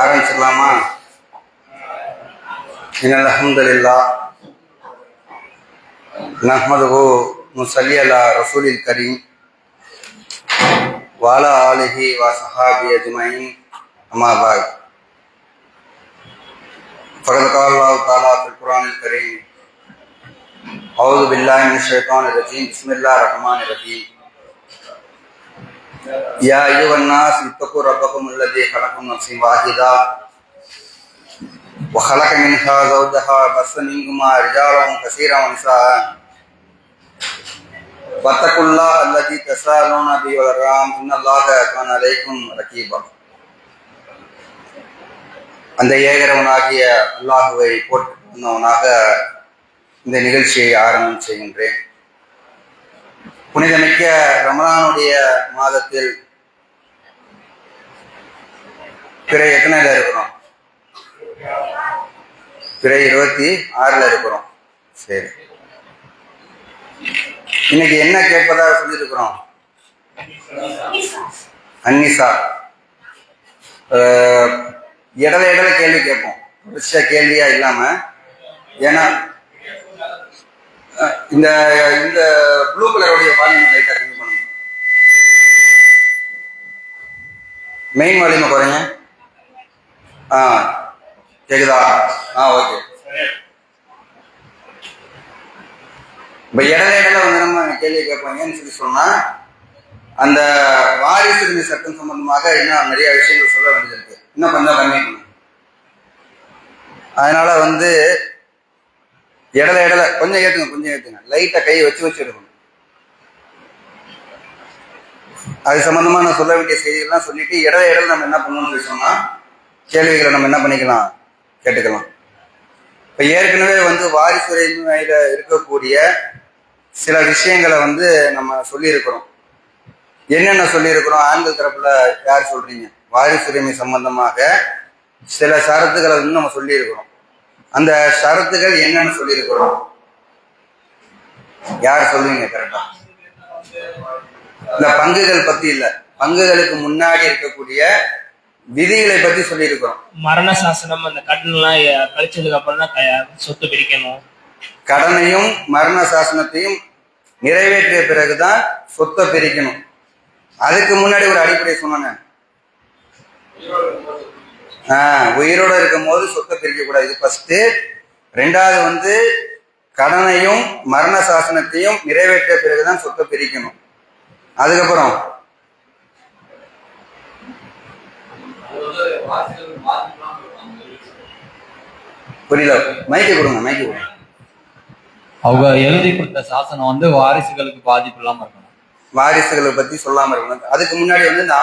ஆரம்பிச்சிடலாமா? இன்னல் அல்ஹம்துலில்லாஹ் நஹ்மதுஹு நுஸல்லி அலா ரசூலில் கரீம் வ அலா ஆலிஹி வ ஸஹாபி அஜ்மஈன். அம்மா பஅத். ஃபகத் क़ால அல்லாஹு தஆலா ஃபில் குர்ஆனில் கரீம் அஊது பில்லாஹி மினஷ் ஷைத்தானிர் ரஜீம். பிஸ்மில்லாஹிர் ரஹ்மானிர் ரஹீம். யா அய்யுஹன் நாஸ் இத்தகு ரப்பக்கும் அல்லதீ கலக்கும் நஃப்ஸன் வாஹிதா வ கலக மின்ஹா ஸௌஜஹா பஸ்ஸ மின்ஹுமா ரிஜாலன் கஸீரன் வ நிஸாஅ வத்தகுல்லாஹ அல்லதீ தஸாலூன பிஹி வல் அர்ஹாம் இன்னல்லாஹ கான அலைக்கும் ரகீபா. அந்த ஏகரவனாகிய அல்லாஹுவை போற்றுவனாக இந்த நிகழ்ச்சியை ஆரம்பம் செய்கின்றேன். புனிதமிக்க ரமலானுடைய மாதத்தில் பிறை எத்தனைல இருக்கிறோம்? பிறை 26 இருக்கிறோம். சரி, இன்னைக்கு என்ன கேட்பதாக சொல்லியிருக்கிறோம்? அன்னிசா. இடல கேள்வி கேட்போம், கேள்வியா இல்லாம. ஏன்னா இந்த இந்த ப்ளூ கலருடைய வால்யூம் லைட்டா கம்மி பண்ணுங்க. மெயின் வால்யூமை குறைங்க. கேக்குதா? ஓகே. இப்ப இடல வந்து நம்ம கேள்வி கேட்பாங்கன்னு சொல்லி சொன்னா, அந்த வாரிசு சட்டம் சம்பந்தமாக இன்னும் நிறைய விஷயங்கள் சொல்ல வேண்டியது இருக்கு. இன்னும் கொஞ்சம் கம்மி பண்ணும். அதனால வந்து இடல கொஞ்சம் ஏத்துங்க, லைட்டா கையை வச்சு எடுக்கணும். அது சம்பந்தமா நான் சொல்ல வேண்டிய செய்திகள்லாம் சொல்லிட்டு இடல நம்ம என்ன பண்ணணும்னு சொல்லி சொன்னா, கேள்விகளை நம்ம என்ன பண்ணிக்கலாம், கேட்டுக்கலாம். இப்ப ஏற்கனவே வந்து வாரிசுரிமையில இருக்கக்கூடிய சில விஷயங்களை வந்து நம்ம சொல்லியிருக்கிறோம். என்னென்ன சொல்லியிருக்கிறோம்? ஆண்கள் தரப்புல யார் சொல்றீங்க? வாரிசுரிமை சம்பந்தமாக சில ஷரத்துக்களை வந்து நம்ம சொல்லியிருக்கிறோம். அந்த ஷரத்துகள் என்னன்னு சொல்லியிருக்கிறோம்? யார் சொல்லுவீங்க கரெக்டா? இந்த பங்குகள் பத்தி இல்ல, பங்குகளுக்கு முன்னாடி இருக்கக்கூடிய விதிகளை பத்தி சொல்லியிருக்கிறோம். மரண சாசனம், அந்த கடன் எல்லாம் கழிச்சதுக்கு அப்புறம் தான் சொத்து பிரிக்கணும். கடனையும் மரண சாசனத்தையும் நிறைவேற்றிய பிறகுதான் சொத்தை பிரிக்கணும். அதுக்கு முன்னாடி ஒரு அடிப்படை சொன்னேன், உயிரோட இருக்கும் போது சொத்தை பிரிக்க கூடாது. இது ஃபர்ஸ்ட். ரெண்டாவது வந்து கடனையும் மரண சாசனத்தையும் நிறைவேற்றிய பிறகுதான் சொத்தை பிரிக்கணும். அதுக்கப்புறம் புரியல, மைக்கு கொடுங்க. அவங்க எழுதி கொடுத்த சாசனம் வந்து வாரிசுகளுக்கு பாதிப்பு இல்லாம இருக்கணும், வாரிசுகளை பத்தி சொல்லாம இருக்கணும். அதுக்கு முன்னாடி வந்து இந்த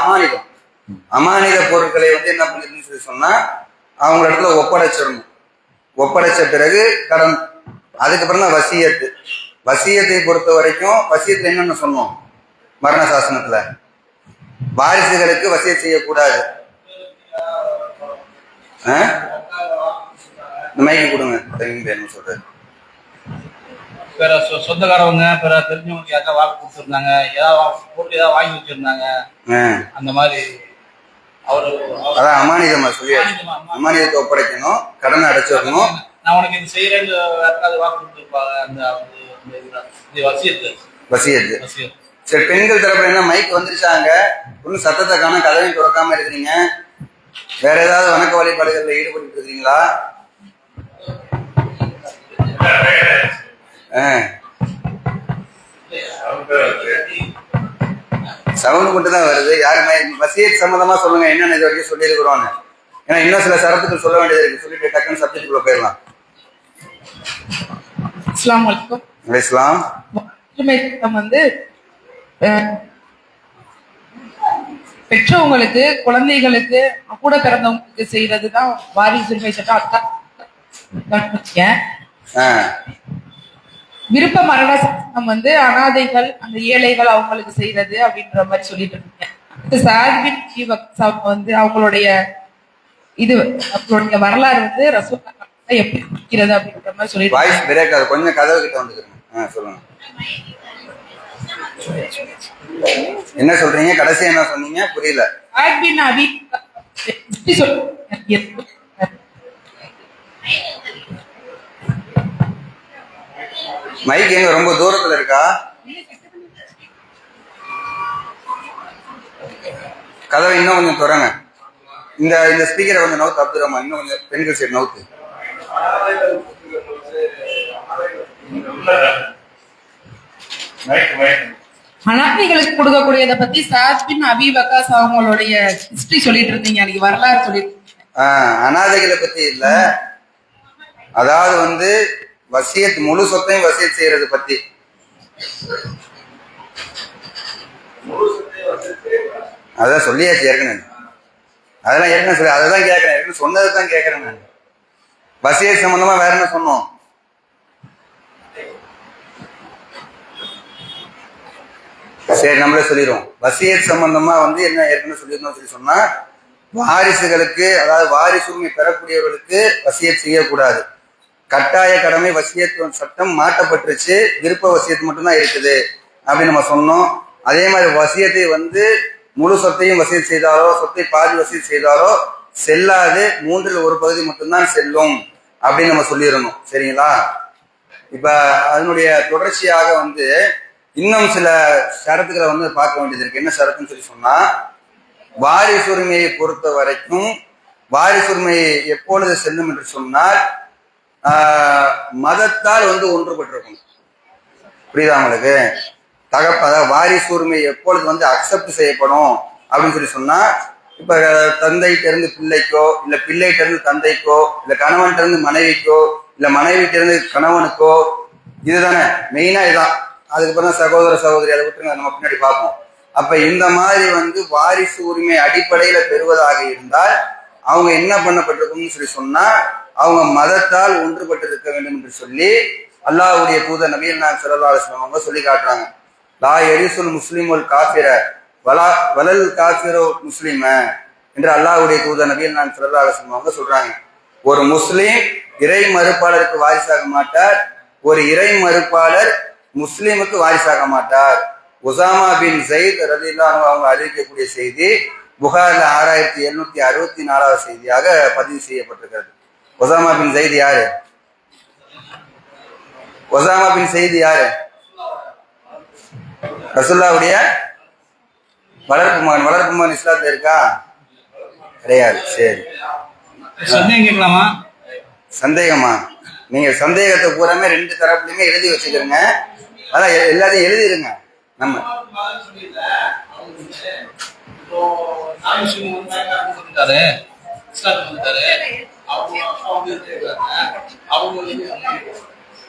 அமானித பொருட்களை வந்து என்ன பண்ணிருன்னு சொல்லி சொன்னா, அவங்க இடத்துல ஒப்படைச்சிடணும். ஒப்படைச்ச பிறகு கடன். அதுக்கப்புறம் தான் வசியத்து. வசியத்தை பொறுத்த வரைக்கும் வசியத்துல என்னென்ன சொன்னோம்? மரண சாசனத்துல வாரிசுகளுக்கு வசியத் செய்யக்கூடாது. இந்த மைக்கு கொடுங்க, சொல்றது. பிற சொந்தக்காரவங்க பிற தெரிஞ்சவங்களுக்கு யாராவது வாக்கு கொடுத்துருந்தாங்க, ஏதாவது வாங்கி வச்சிருந்தாங்க, அந்த மாதிரி அதான் அமானிதமா சொல்லி அமானிதத்தை ஒப்படைக்கணும், கடனை அடைச்சிடணும். நான் உனக்கு இது செய்யறேன்னு வாக்கு கொடுத்துருப்பாங்க. அந்த வசியத்து. சரி, பெண்கள் தரப்புல என்ன மைக் வந்துருச்சாங்க, ஒன்னும் சத்தத்தை காண, கதவையும் திறக்காம இருக்கிறீங்க. வேற ஏதாவது வணக்க வழிபாடுகள்ல ஈடுபட்டு இருக்கிறீங்களா? சவுண்ட் மட்டும் தான் வருது. யாருமே வசியத் சம்பந்தமா சொல்லுங்க, என்னென்ன இது வரைக்கும் சொல்லி இருக்கிறோம். ஏன்னா இன்னும் சில சரத்துக்கள் சொல்ல வேண்டியது இருக்கு. சொல்லிட்டு டக்குன்னு சப்ஜெக்ட் குள்ள போயிடலாம். அஸ்ஸலாமு அலைக்கும். இஸ்லாம் ஒற்றுமை சட்டம் வந்து அஹ், பெற்றவங்களுக்கு குழந்தைகளுக்கு கூட பிறந்தவங்களுக்கு செய்யறதுதான் வாரிசு உரிமை சட்டம். அதுதான் இருக்கேன். ஆ விருப்ப மரண சட்டம் வந்து அனாதைகள் அந்த ஏழைகள் அவங்களுக்கு செய்யறது அப்படின்ற மாதிரி சொல்லிட்டு இருக்கீங்க. சார்பின் வந்து அவங்களுடைய இது அவங்களுடைய வரலாறு வந்து ரசூலுல்லாஹ் எப்படி இருக்கிறது அப்படின்ற மாதிரி சொல்லிட்டு வாய்ஸ் பிரேக் ஆகுது, கொஞ்சம் கதவு கிட்ட வந்துக்கிறேன். சொல்லுங்க, என்ன சொல்றீங்க? கடைசி என்ன சொன்னீங்க? புரியல. சார்பின் அபி எப்படி சொல்றீங்க? மைக் எங்க ரொம்ப தூரத்துல இருக்கா? கதவை இன்னும் கொஞ்சம் திறங்க. இந்த இந்த ஸ்பீக்கரை கொஞ்சம் நவுத்து, அப்துரமா இன்னும் கொஞ்சம் பெண்கள் சைடு நவுத்து. அனாதைகளுக்கு கொடுக்கக்கூடியதை பத்தி சாத்பின் அபி வக்காஸ் அவங்களுடைய ஹிஸ்டரி சொல்லிட்டு இருந்தீங்க, அன்னைக்கு வரலாறு சொல்லிட்டு இருந்தீங்க. அனாதைகளை பத்தி இல்ல, அதாவது வந்து வசியத் முழு சொத்தையும் வசியத் செய்யறது பத்தி. அதான் சொல்லியாச்சு ஏற்கனவே, அதெல்லாம் ஏற்கனவே சொல்லி அதான் கேட்கறேன், ஏற்கனவே சொன்னதை தான் கேட்கறேன் நான். வசியத் சம்பந்தமா வேற என்ன சொன்னோம்? சரி, நம்மளே சொல்லிடுவோம். வசியத் சம்பந்தமா வந்து என்ன ஏற்கனவே சொல்லியிருந்தோம் சொல்லி சொன்னா, வாரிசுகளுக்கு அதாவது வாரிசு உரிமை பெறக்கூடியவர்களுக்கு வசியத் செய்யக்கூடாது. கட்டாய கடமை வசியத் சட்டம் மாற்றப்பட்டுருச்சு, விருப்ப வசியத்து மட்டும்தான் இருக்குது அப்படின்னு நம்ம சொன்னோம். அதே மாதிரி வசியத்தை வந்து முழு சொத்தையும் வசியத் செய்தாலோ சொத்தை பாதி வசியத் செய்தாலோ செல்லாது, மூன்றில் ஒரு பகுதி மட்டும்தான் செல்லும் அப்படின்னு நம்ம சொல்லிடணும். சரிங்களா? இப்ப அதனுடைய தொடர்ச்சியாக வந்து இன்னும் சில ஷரத்துக்களை வந்து பார்க்க வேண்டியது இருக்கு. என்ன ஷரத்துன்னு சொல்லி சொன்னா, வாரிசுரிமையை பொறுத்த வரைக்கும் வாரிசுரிமை எப்பொழுது செல்லும் என்று சொன்னால் மதத்தால் வந்து ஒன்றுபட்டிருக்கும். புரியுதா உங்களுக்கு? அதாவது வாரிசுரிமை எப்பொழுது வந்து அக்செப்ட் செய்யப்படும் அப்படின்னு சொல்லி சொன்னா, இப்ப தந்தைகிட்ட இருந்து பிள்ளைக்கோ, இல்ல பிள்ளைகிட்ட இருந்து தந்தைக்கோ, இல்ல கணவன்கிட்ட இருந்து மனைவிக்கோ, இல்ல மனைவிட்ட இருந்து கணவனுக்கோ, இதுதானே மெயினா. இதுதான். அதுக்கப்புறம் சகோதர சகோதரி, அதை விட்டு நம்ம பின்னாடி பார்ப்போம். அப்ப இந்த மாதிரி வந்து வாரிசு உரிமை அடிப்படையில பெறுவதாக இருந்தால் அவங்க என்ன பண்ணப்பட்டிருக்கும்னு சொல்லி சொன்னா, அவங்க மதத்தால் ஒன்றுபட்டு வேண்டும் என்று சொல்லி அல்லாஹ்வுடைய தூதர் நபிகள் நாயகம் ஸல்லல்லாஹு அலைஹி வஸல்லம் அவங்க சொல்லி காட்டுறாங்க. லா யரிசுல் முஸ்லிமுல் காஃபிர வலல் காஃபிரு முஸ்லிம என்று அல்லாஹ்வுடைய தூதர் நபிகள் நாயகம் ஸல்லல்லாஹு அலைஹி வஸல்லம் அவங்க சொல்றாங்க. ஒரு முஸ்லிம் இறை மறுப்பாளருக்கு வாரிசாக மாட்டார், ஒரு இறை மறுப்பாளர் முஸ்லிமுக்கு வாரிசாக மாட்டார். உசாமா பின் ஸைத் ரலியல்லாஹு அன்ஹு அவங்க அறிவிக்கக்கூடிய செய்தி புகாரில் 6764வது செய்தியாக பதிவு செய்யப்பட்டிருக்கிறது. ஒசாமா பின் ஸைத் யாரு? ஒசாமா பின் ஸைத் யாரு? ரசூலுல்லாஹ்வுடைய வளர்ப்பு மகன். வளர்ப்பு மகன் இஸ்லாத்துல இருக்கா? கிடையாது. சரி, சந்தேகம் கேட்கலாமா? சந்தேகமா? நீங்க சந்தேகத்தை பூராமே ரெண்டு தரப்புலையுமே எழுதி வச்சுக்கிறீங்க. அதான் எல்லாத்தையும் எழுதிருங்க. நம்ம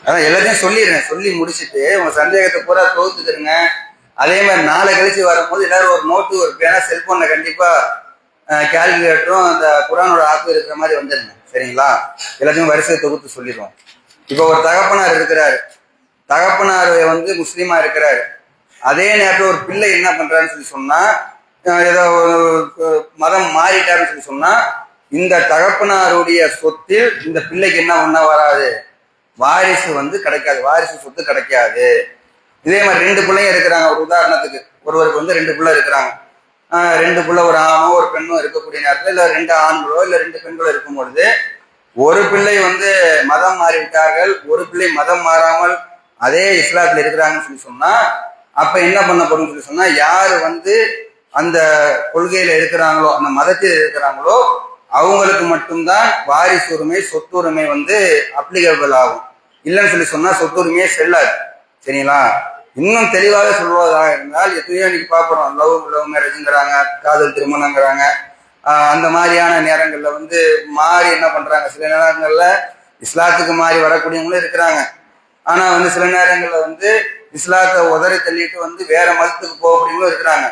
அதான் எல்லாத்தையும் சொல்லிடுறேன். சொல்லி முடிச்சுட்டு உங்க சந்தேகத்தை பூரா தொகுத்துக்கிறங்க. அதே மாதிரி நாளை கழிச்சு வரும்போது எல்லாரும் ஒரு நோட்டு, ஒரு பேனா, செல்போன்ல கண்டிப்பா கால்குலேட்டரும் அந்த குரானோட ஆப்பு இருக்கிற மாதிரி வந்துருங்க. சரிங்களா? எல்லாத்தையும் வரிசையை தொகுத்து சொல்லிடுவோம். இப்போ ஒரு தகப்பனார் இருக்கிறாரு, தகப்பனார் வந்து முஸ்லீமா இருக்கிறாரு. அதே நேரத்தில் ஒரு பிள்ளை என்ன பண்றாருன்னு சொல்லி சொன்னா, ஏதோ மதம் மாறிட்டாருன்னு சொல்லி சொன்னா, இந்த தகப்பனாருடைய சொத்தில் இந்த பிள்ளைக்கு என்ன ஒண்ணா வராது, வாரிசு வந்து கிடைக்காது, வாரிசு சொத்து கிடைக்காது. இதே மாதிரி ரெண்டு பிள்ளைங்க இருக்கிறாங்க. ஒரு உதாரணத்துக்கு ஒருவருக்கு வந்து ரெண்டு பிள்ளை இருக்கிறாங்க. ரெண்டு பிள்ளை, ஒரு ஆணோ ஒரு பெண்ணோ இருக்கக்கூடிய நேரத்தில், இல்ல ரெண்டு ஆண்களோ இல்ல ரெண்டு பெண்களோ இருக்கும் பொழுது, ஒரு பிள்ளை வந்து மதம் மாறிவிட்டார்கள், ஒரு பிள்ளை மதம் மாறாமல் அதே இஸ்லாத்துல இருக்கிறாங்கன்னு சொல்லி சொன்னா, அப்ப என்ன பண்ணப்படும் சொல்லி சொன்னா, யாரு வந்து அந்த கொள்கையில இருக்கிறாங்களோ, அந்த மதத்தில் இருக்கிறாங்களோ, அவங்களுக்கு மட்டும்தான் வாரிசு உரிமை, சொத்துரிமை வந்து அப்ளிகபிள் ஆகும். இல்லைன்னு சொல்லி சொன்னா சொத்துரிமையே செல்லாது. சரிங்களா? இன்னும் தெளிவாக சொல்வதாக இருந்தால், எத்தனையோ இன்னைக்கு பார்க்குறோம், லவ் மேரேஜுங்கிறாங்க, காதல் திருமணங்கிறாங்க. அந்த மாதிரியான நேரங்கள்ல வந்து மாறி என்ன பண்றாங்க, சில நேரங்கள்ல இஸ்லாத்துக்கு மாறி வரக்கூடியவங்களும் இருக்கிறாங்க. ஆனா வந்து சில நேரங்கள்ல வந்து இஸ்லாத்தை உதறி தள்ளிட்டு வந்து வேற மதத்துக்கு போகக்கூடியவங்களும் இருக்கிறாங்க.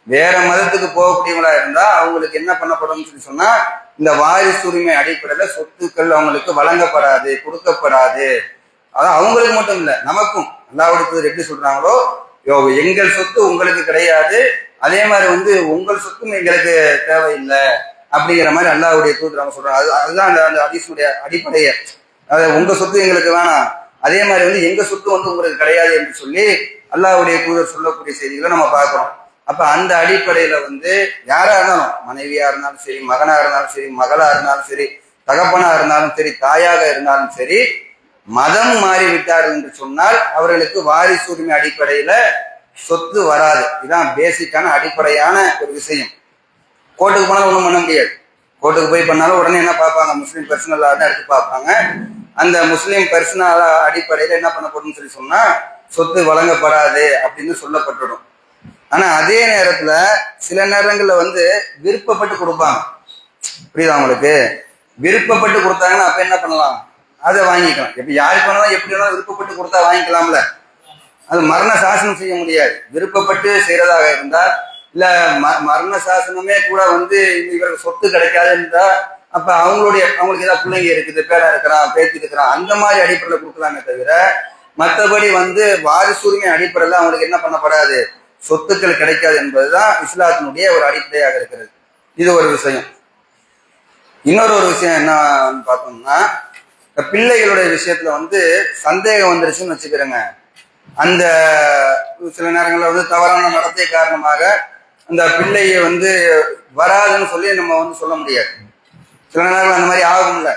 வேற மதத்துக்கு போகக்கூடியவங்களா இருந்தா அவங்களுக்கு என்ன பண்ணப்படும் சொல்லி சொன்னா, இந்த வாரிசு உரிமை அடிப்படையில சொத்துக்கள் அவங்களுக்கு வழங்கப்படாது, கொடுக்கப்படாது. அதான் அவங்களுக்கு மட்டும் இல்ல, நமக்கும் அல்லாஹ்வுடைய தூதர் எப்படி சொல்றாங்களோ, எங்கள் சொத்து உங்களுக்கு கிடையாது, அதே மாதிரி வந்து உங்கள் சொத்தும் எங்களுக்கு தேவையில்லை அப்படிங்கிற மாதிரி அல்லாஹ்வுடைய தூதர் அவங்க சொல்றாங்க. அதுதான் அந்த ஹதீஸுடைய அடிப்படையே. அதாவது உங்க சொத்து எங்களுக்கு வேணாம், அதே மாதிரி வந்து எங்க சொத்து வந்து உங்களுக்கு கிடையாது என்று சொல்லி அல்லாஹ்வுடைய தூதர் சொல்லக்கூடிய செய்திகளை நம்ம பார்க்கிறோம். அப்ப அந்த அடிப்படையில வந்து யாரா இருந்தாலும், மனைவியா இருந்தாலும் சரி, மகனா இருந்தாலும் சரி, மகளா இருந்தாலும் சரி, தகப்பனா இருந்தாலும் சரி, தாயாக இருந்தாலும் சரி, மதம் மாறிவிட்டார்கள் என்று சொன்னால் அவர்களுக்கு வாரிசு உரிமை அடிப்படையில சொத்து வராது. இதுதான் பேசிக்கான அடிப்படையான ஒரு விஷயம். கோர்ட்டுக்கு போனாலும் ஒண்ணும் பண்ண முடியாது. கோர்ட்டுக்கு போய் பண்ணாலும் உடனே என்ன பார்ப்பாங்க, முஸ்லீம் பர்சனலா தான் எடுத்து பார்ப்பாங்க. அந்த முஸ்லீம் பர்சனல் அடிப்படையில என்ன பண்ணப்படும் சொல்லி சொன்னா சொத்து வழங்கப்படாது அப்படின்னு சொல்லப்பட்டுடும். ஆனா அதே நேரத்துல சில நேரங்கள்ல வந்து விருப்பப்பட்டு கொடுப்பாங்க. புரியுதா உங்களுக்கு? விருப்பப்பட்டு கொடுத்தாங்கன்னா அப்ப என்ன பண்ணலாம், அதை வாங்கிக்கலாம். இப்ப யாருக்கு வேணாலும் எப்படி வேணாலும் விருப்பப்பட்டு கொடுத்தா வாங்கிக்கலாம்ல. அது மரண சாசனம் செய்ய முடியாது. விருப்பப்பட்டு செய்யறதாக இருந்தா, இல்ல மரண சாசனமே கூட வந்து இவருக்கு சொத்து கிடைக்காது இருந்தா, அப்ப அவங்களுக்கு ஏதாவது பிள்ளைங்க இருக்குது, பேரா இருக்கிறான், பேத்தி இருக்கிறான், அந்த மாதிரி அடிப்படையில கொடுக்கலாமே தவிர, மற்றபடி வந்து வாரிசுரிமை அடிப்படையில அவங்களுக்கு என்ன பண்ணப்படாது, சொத்துக்கள் கிடைக்காது என்பதுதான் இஸ்லாத்தினுடைய ஒரு அடிப்படையாக இருக்கிறது. இது ஒரு விஷயம். இன்னொரு விஷயம் என்ன பார்த்தோம்னா, பிள்ளைகளுடைய விஷயத்துல வந்து சந்தேகம் வந்துருச்சுன்னு வச்சுக்கிறேங்க. அந்த சில நேரங்களில் வந்து தவறான நடத்தை காரணமாக அந்த பிள்ளையை வந்து வராதுன்னு சொல்லி நம்ம வந்து சொல்ல முடியாது. சில நேரங்கள் அந்த மாதிரி ஆகும்ல.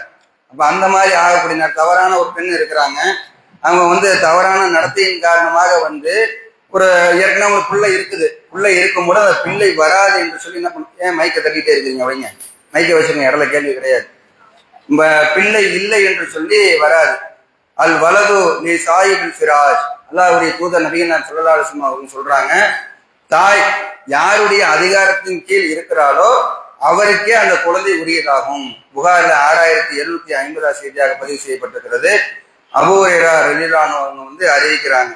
அப்ப அந்த மாதிரி ஆகக்கூடிய தவறான ஒரு பெண் இருக்கிறாங்க, அவங்க வந்து தவறான நடத்தையின் காரணமாக வந்து ஒரு ஏற்கனவே ஒரு பிள்ளை இருக்குது, பிள்ளை இருக்கும்போது அந்த பிள்ளை வராது என்று சொல்லி என்ன பண்ண, ஏன் மைக்கை தட்டிட்டே இருக்கிறீங்க, வைங்க மைக்கை வச்சிருங்க, இடத்துல கேள்வி கிடையாது. பிள்ளை இல்லை என்று சொல்லி வராது. அல் வலது நீ சாயிபில் சிராஜ், அல்லாஹ்வுடைய தூதர் நபிகள் ஸல்லல்லாஹு அலைஹி வஸல்லம் அவங்க சொல்றாங்க, தாய் யாருடைய அதிகாரத்தின் கீழ் இருக்கிறாளோ அவருக்கே அந்த குழந்தை உரியதாகும். புகாரில் 6750 செய்தியாக பதிவு செய்யப்பட்டிருக்கிறது. அபூ ஹுரைரா ரலியல்லாஹு அன்ஹு வந்து அறிவிக்கிறாங்க.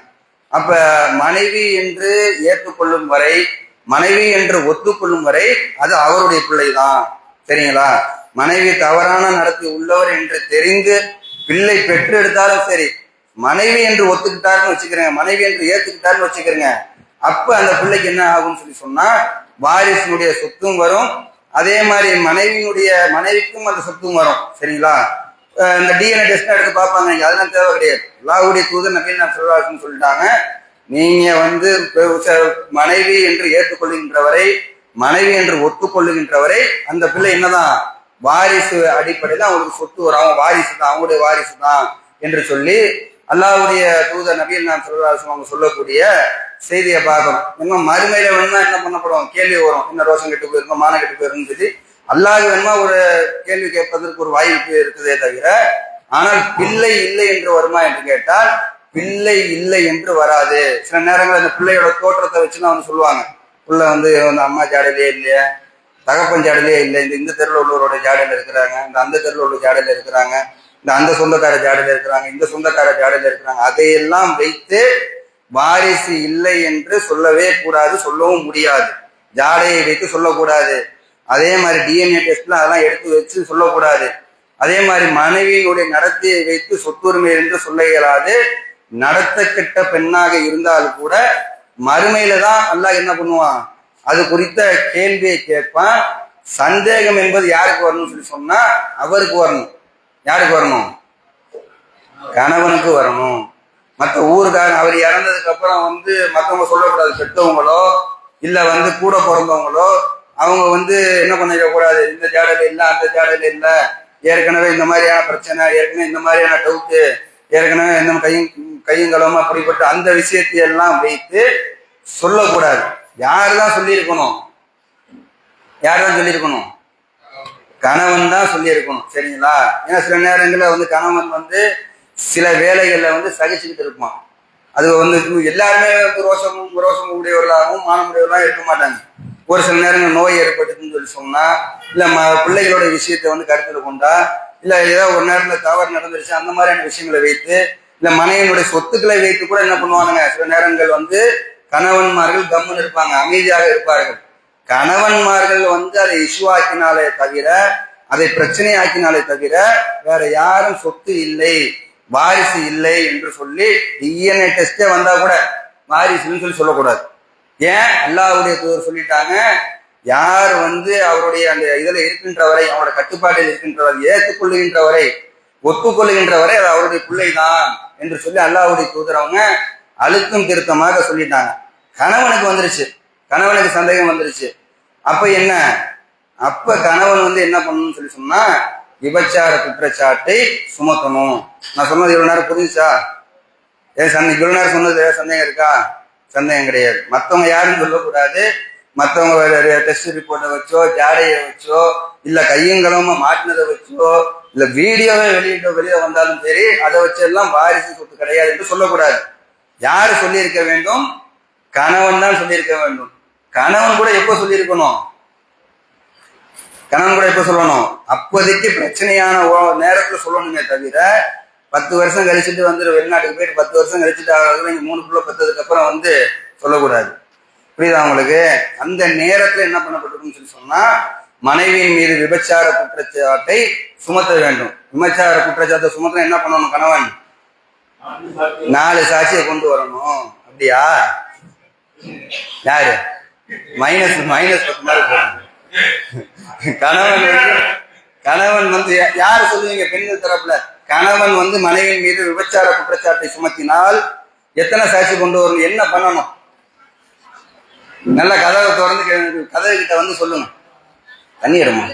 அப்ப மனைவி என்று ஏற்றுக்கொள்ளும் வரை, மனைவி என்று ஒத்துக்கொள்ளும் வரை அது அவருடைய பிள்ளைதான். சரிங்களா? மனைவி தவறான நடத்தி உள்ளவர் என்று தெரிந்து பிள்ளை பெற்று எடுத்தாலும் சரி, மனைவி என்று ஒத்துக்கிட்டாருன்னு வச்சுக்கிறேங்க, மனைவி என்று ஏத்துக்கிட்டாருன்னு வச்சுக்கிறேங்க, அப்ப அந்த பிள்ளைக்கு என்ன ஆகும்னு சொல்லி சொன்னா வாரிசினுடைய சொத்தும் வரும், அதே மாதிரி மனைவிக்கும் அந்த சொத்தும் வரும். சரிங்களா? இந்த டிஎன்ஏ டெஸ்ட் எடுத்து பார்ப்பாங்க, அதெல்லாம் தேவை கிடையாது. அல்லாஹ்வுடைய தூதர் நபிகள் ஸல்லல்லாஹு அலைஹி வஸல்லம் சொல்லிட்டாங்க, நீங்க வந்து மனைவி என்று ஏற்றுக்கொள்கின்றவரை, மனைவி என்று ஒத்துக்கொள்ளுகின்றவரை அந்த பிள்ளை என்னதான் வாரிசு அடிப்படையில் அவங்களுக்கு சொத்து வரும், அவங்க வாரிசு தான், அவங்களுடைய வாரிசு தான் என்று சொல்லி அல்லாஹ்வுடைய தூதர் நபிகள் ஸல்லல்லாஹு அலைஹி வஸல்லம் அவங்க சொல்லக்கூடிய செய்தியை பார்க்கணும். இன்னும் மறுமையில வேணுமா என்ன பண்ணப்படும், கேள்வி வரும், என்ன ரோஷம் கெட்டு போயிருக்கோம், மானம் கெட்டு போயிருக்குன்னு சொல்லி அல்லாஹ் வேணுமா ஒரு கேள்வி கேட்பதற்கு ஒரு வாய்ப்பு இருக்குதே தவிர, ஆனால் பிள்ளை இல்லை என்று வருமா என்று கேட்டால் பிள்ளை இல்லை என்று வராது. சில நேரங்கள் அந்த பிள்ளையோட தோற்றத்தை வச்சுன்னு அவங்க சொல்லுவாங்க, பிள்ளை வந்து அம்மா ஜாடையிலே இல்லையா, தகப்பன் ஜாடையிலே இல்லை, இந்த தெருவில் உள்ளவரோட ஜாடையில இருக்கிறாங்க, அந்த தெருவில் உள்ள ஜாடையில இருக்கிறாங்க, அந்த சொந்தக்கார ஜாடையில இருக்கிறாங்க, இந்த சொந்தக்கார ஜாடையில இருக்கிறாங்க, அதையெல்லாம் வைத்து வாரிசு இல்லை என்று சொல்லவே கூடாது, சொல்லவும் முடியாது. ஜாடையை வைத்து சொல்லக்கூடாது. அதே மாதிரி டிஎன்ஏ டெஸ்ட்ல அதெல்லாம் எடுத்து வச்சு சொல்லக்கூடாது. அதே மாதிரி மனைவியினுடைய நடத்தையை வைத்து சொத்துரிமை என்று சொல்ல இயலாது. நடத்த கெட்ட பெண்ணாக இருந்தால் கூட மறுமையில தான் அல்லாஹ் என்ன பண்ணுவான், அது குறித்த கேள்வியை கேட்பான். சந்தேகம் என்பது யாருக்கு வரணும்னு சொல்லி சொன்னா அவருக்கு வரணும். யாருக்கு வரணும்? கணவனுக்கு வரணும். மற்ற ஊருக்காரங்க அவர் இறந்ததுக்கு அப்புறம் வந்து மற்றவங்க சொல்லக்கூடாது, பெற்றவங்களோ இல்ல வந்து கூட பிறந்தவங்களோ அவங்க வந்து என்ன பண்ணிடக்கூடாது, இந்த ஜாடையில இல்லை, அந்த ஜாடையில இல்லை, ஏற்கனவே இந்த மாதிரியான பிரச்சனை, ஏற்கனவே இந்த மாதிரியான டவுட்டு, ஏற்கனவே இந்த கையங்கலமா அப்படிப்பட்ட அந்த விஷயத்தை எல்லாம் வைத்து சொல்லக்கூடாது. யாருதான் சொல்லியிருக்கணும், யாருதான் சொல்லியிருக்கணும்? கணவன் தான் சொல்லியிருக்கணும். சரிங்களா? ஏன்னா சில நேரங்களில் வந்து கணவன் வந்து சில வேலைகள்ல வந்து சகிச்சுக்கிட்டு இருப்பான். அது வந்து எல்லாருமே ரோஷம் உடையவர்களாகவும் மானமுடையவர்களாகவும் இருக்க மாட்டாங்க. ஒரு சில நேரங்கள் நோய் ஏற்பட்டுன்னு சொல்லி சொன்னா, இல்ல பிள்ளைகளோட விஷயத்தை வந்து கருத்தில் கொண்டா, இல்ல ஏதோ ஒரு நேரத்துல தவறு நடந்துருச்சு, அந்த மாதிரியான விஷயங்களை வைத்து இல்ல மனைவியினுடைய சொத்துக்களை வைத்து கூட என்ன பண்ணுவானுங்க, சில நேரங்கள் வந்து கணவன்மார்கள் கம்முன்னு இருப்பாங்க, அமைதியாக இருப்பார்கள். கணவன்மார்கள் வந்து அதை இஷ்யூ ஆக்கினாலே தவிர, அதை பிரச்சனை ஆக்கினாலே தவிர வேற யாரும் சொத்து இல்லை, வாரிசு இல்லை என்று சொல்லி டிஎன்ஏ டெஸ்டே வந்தா கூட வாரிசுன்னு சொல்லி சொல்லக்கூடாது. ஏன்? அல்லாஹ்வுடைய தூதர் சொல்லிட்டாங்க, யார் வந்து அவருடைய அந்த இதுல இருக்கின்ற வரை, அவரோட கட்டுப்பாட்டில் இருக்கின்ற வரை, ஏற்றுக்கொள்ளுகின்ற வரை, ஒத்துக்கொள்ளுகின்ற வரை அது அவருடைய பிள்ளைதான் என்று சொல்லி அல்லாஹ்வுடைய தூதர் அவங்க அழுத்தம் திருத்தமாக சொல்லிட்டாங்க. கணவனுக்கு வந்துருச்சு, கணவனுக்கு சந்தேகம் வந்துருச்சு. அப்ப என்ன, அப்ப கணவன் வந்து என்ன பண்ணணும்னு சொல்லி சொன்னா, விபச்சார குற்றச்சாட்டை சுமத்தணும். நான் சொன்னது இவ்வளவு நேரம் புரிஞ்சுச்சா? இவ்வளவு நேரம் சொன்னது சந்தேகம் இருக்கா? சந்தேகம் கிடையாது. மற்றவங்க யாரும் சொல்லக்கூடாது. மற்றவங்க டெஸ்ட் ரிப்போர்ட்டை வச்சோ, ஜாடையை வச்சோ, இல்ல கையங்களமா மாட்டினதை வச்சோ, இல்ல வீடியோவை வெளியே வந்தாலும் சரி, அதை வச்செல்லாம் வாரிசு சொத்து கிடையாது என்று சொல்லக்கூடாது. யாரு சொல்லியிருக்க வேண்டும்? கணவன் தான் சொல்லியிருக்க வேண்டும். கணவன் கூட எப்போ சொல்லியிருக்கணும்? கணவன் கூட எப்போ சொல்லணும்? அப்போதைக்கு பிரச்சனையான நேரத்துல சொல்லணுமே தவிர, 10 வருஷம் கழிச்சுட்டு வந்து வெளிநாட்டுக்கு போயிட்டு 10 வருஷம் கழிச்சுட்டு இங்க 3 பிள்ளை பெற்றதுக்கு அப்புறம் வந்து சொல்லக்கூடாது. புரியுதா உங்களுக்கு? அந்த நேரத்துல என்ன பண்ணப்பட்டிருக்குன்னு சொல்லி சொன்னா, மனைவியின் மீது விபச்சார குற்றச்சாட்டை சுமத்த வேண்டும். விபச்சார குற்றச்சாட்டை சுமத்த என்ன பண்ணணும்? கணவன் 4 சாட்சியை கொண்டு வரணும். அப்படியா? யாரு? மைனஸ் கணவன் வந்து யாரு சொல்லுவீங்க? பெண்கள் தரப்புல கணவன் வந்து மனைவியின் மீது விபச்சார குற்றச்சாட்டை சுமத்தினால் எத்தனை சாட்சி கொண்டு வரணும்? என்ன பண்ணணும்? நல்ல கதவை திறந்து கதவு கிட்ட வந்து சொல்லுங்க. தண்ணி இடமா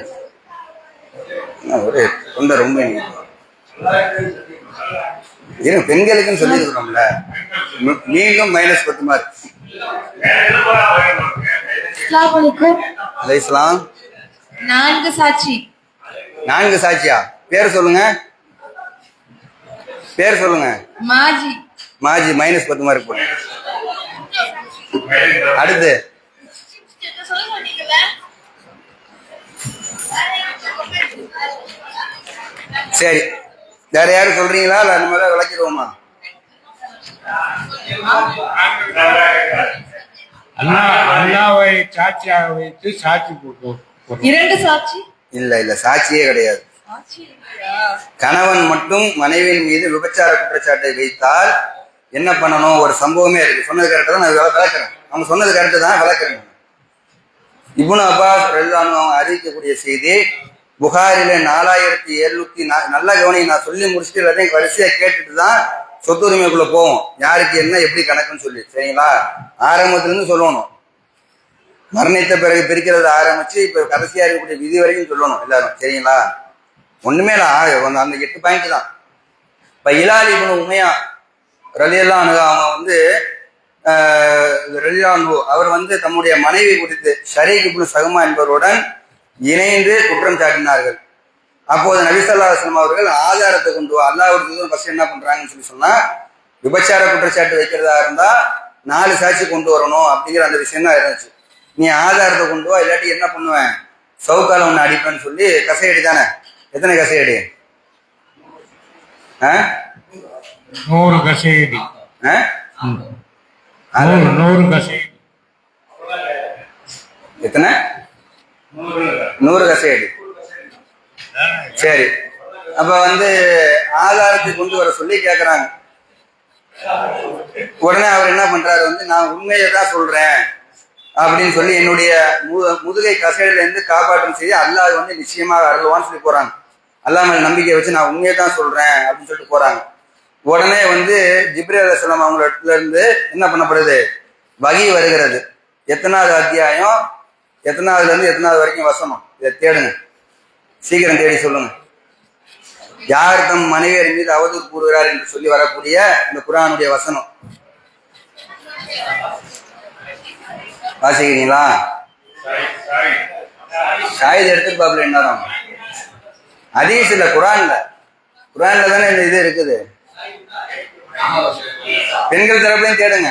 ஒரு தொண்டை ரொம்ப பெண்களுக்குன்னு சொல்லி இருக்கிறோம்ல, மீண்டும் -10 மார்க். அலைஹிஸ்ஸலாம். 4 சாட்சி. 4 சாட்சியா? பேர் சொல்லுங்க, பேர் சொல்லுங்க. மாஜி. மாஜி -10 மார்க் போடுங்க. அடுத்து சரி, வேற யாரும் சொல்றீங்களா? இல்ல நம்ம தான் விளக்கிடுவோமா? அல்லாஹ்வை சாட்சியாக வைத்து சாட்சி போட்டோம். 2 சாட்சி? இல்ல சாட்சியே கிடையாது. கணவன் மட்டும் மனைவியின் மீது விபச்சார குற்றச்சாட்டை வைத்தால் என்ன பண்ணணும்? ஒரு சம்பவமே இருக்கு. சொன்னது கரெக்டா தான் நான் விளக்குறேன். அவங்க சொன்னது கரெக்டு தான், விளக்குறேன். இப்னு அப்பாஸ் ரலியல்லாஹு அன்ஹு அவங்க அறிவிக்கக்கூடிய செய்தி புகாரில 4700. நல்ல கவனி, நான் சொல்லி முடிச்சுட்டு எல்லாத்தையும் வரிசையா கேட்டுட்டு தான் சொத்து உரிமைக்குள்ள போவோம். யாருக்கு என்ன எப்படி கணக்குன்னு சொல்லி, சரிங்களா? ஆரம்பத்துல இருந்து சொல்லணும். மரணித்த பிறகு பிரிக்கிறத ஆரம்பிச்சு இப்ப கடைசியா இருக்கக்கூடிய விதி வரைக்கும் சொல்லணும் எல்லாரும், சரிங்களா? ஒண்ணுமே இல்ல, அந்த 8 பாயிண்ட் தான். இப்ப இலால் இப்னு உமையா ரலியல்லாஹு அன்ஹு அவங்க வந்து ரலியல்லாஹு அன்ஹு அவர் வந்து தம்முடைய மனைவி குறித்து ஷரீக் இப்னு சஹ்மா என்பவருடன் இணைந்து குற்றம் சாட்டினார்கள். அப்போது நபி ஸல்லல்லாஹு அலைஹி வஸல்லம் அவர்கள் ஆதாரத்தை கொண்டு வா, அல்லாஹ்வுடைய ஃபர்ஸ்ட் என்ன பண்றாங்கன்னு சொல்லி சொன்னா, விபச்சார குற்றச்சாட்டு வைக்கிறதா இருந்தா 4 சாட்சி கொண்டு வரணும் அப்படிங்கிற அந்த விஷயம் தான் இருந்துச்சு. நீ ஆதாரத்தை கொண்டு வா, இல்லாட்டி என்ன பண்ணுவேன், சவுக்கால ஒண்ணு அடிப்பேன்னு சொல்லி. கசையடி தானே? எத்தனை கசையடி? 100 கசையடி. 100 கசையடி. எத்தனை? 100 கசையடி. சரி, அப்ப வந்து ஆதாரத்தை கொண்டு வர சொல்லி கேக்குறாங்க. உடனே அவர் என்ன பண்றாரு வந்து, நான் உண்மையை தான் சொல்றேன் அப்படின்னு சொல்லி என்னுடைய முதுகை கசையில இருந்து காப்பாற்றும் செய்தி அல்லாஹ் வந்து நிச்சயமாக அருள்வான்னு சொல்லி போறாங்க. அல்லாஹ் மேல நம்பிக்கை வச்சு நான் உண்மையை தான் சொல்றேன் அப்படின்னு சொல்லிட்டு போறாங்க. உடனே வந்து ஜிப்ரீல் அலைஹிஸ்ஸலாம் அவங்க இடத்துல இருந்து என்ன பண்ணப்படுது, வகி வருகிறது. எத்தனாவது அத்தியாயம், எத்தனாவதுல இருந்து எத்தனாவது வரைக்கும் வசனம், இதை தேடுங்க, சீக்கிரம் தேடி சொல்லுங்க. யார் தம் மனைவியர் மீது அவதூறு கூறுகிறார் என்று சொல்லி வரக்கூடிய இந்த குர்ஆனுடைய வசனம் வாசிக்கிறீங்களா? ஷாஹித் எடுத்து பாப்புல என்ன ஹதீஸ் இல்ல, குர்ஆன்ல தானே இந்த இது இருக்குது. பெண்கள் தரப்புலையும் தேடுங்க.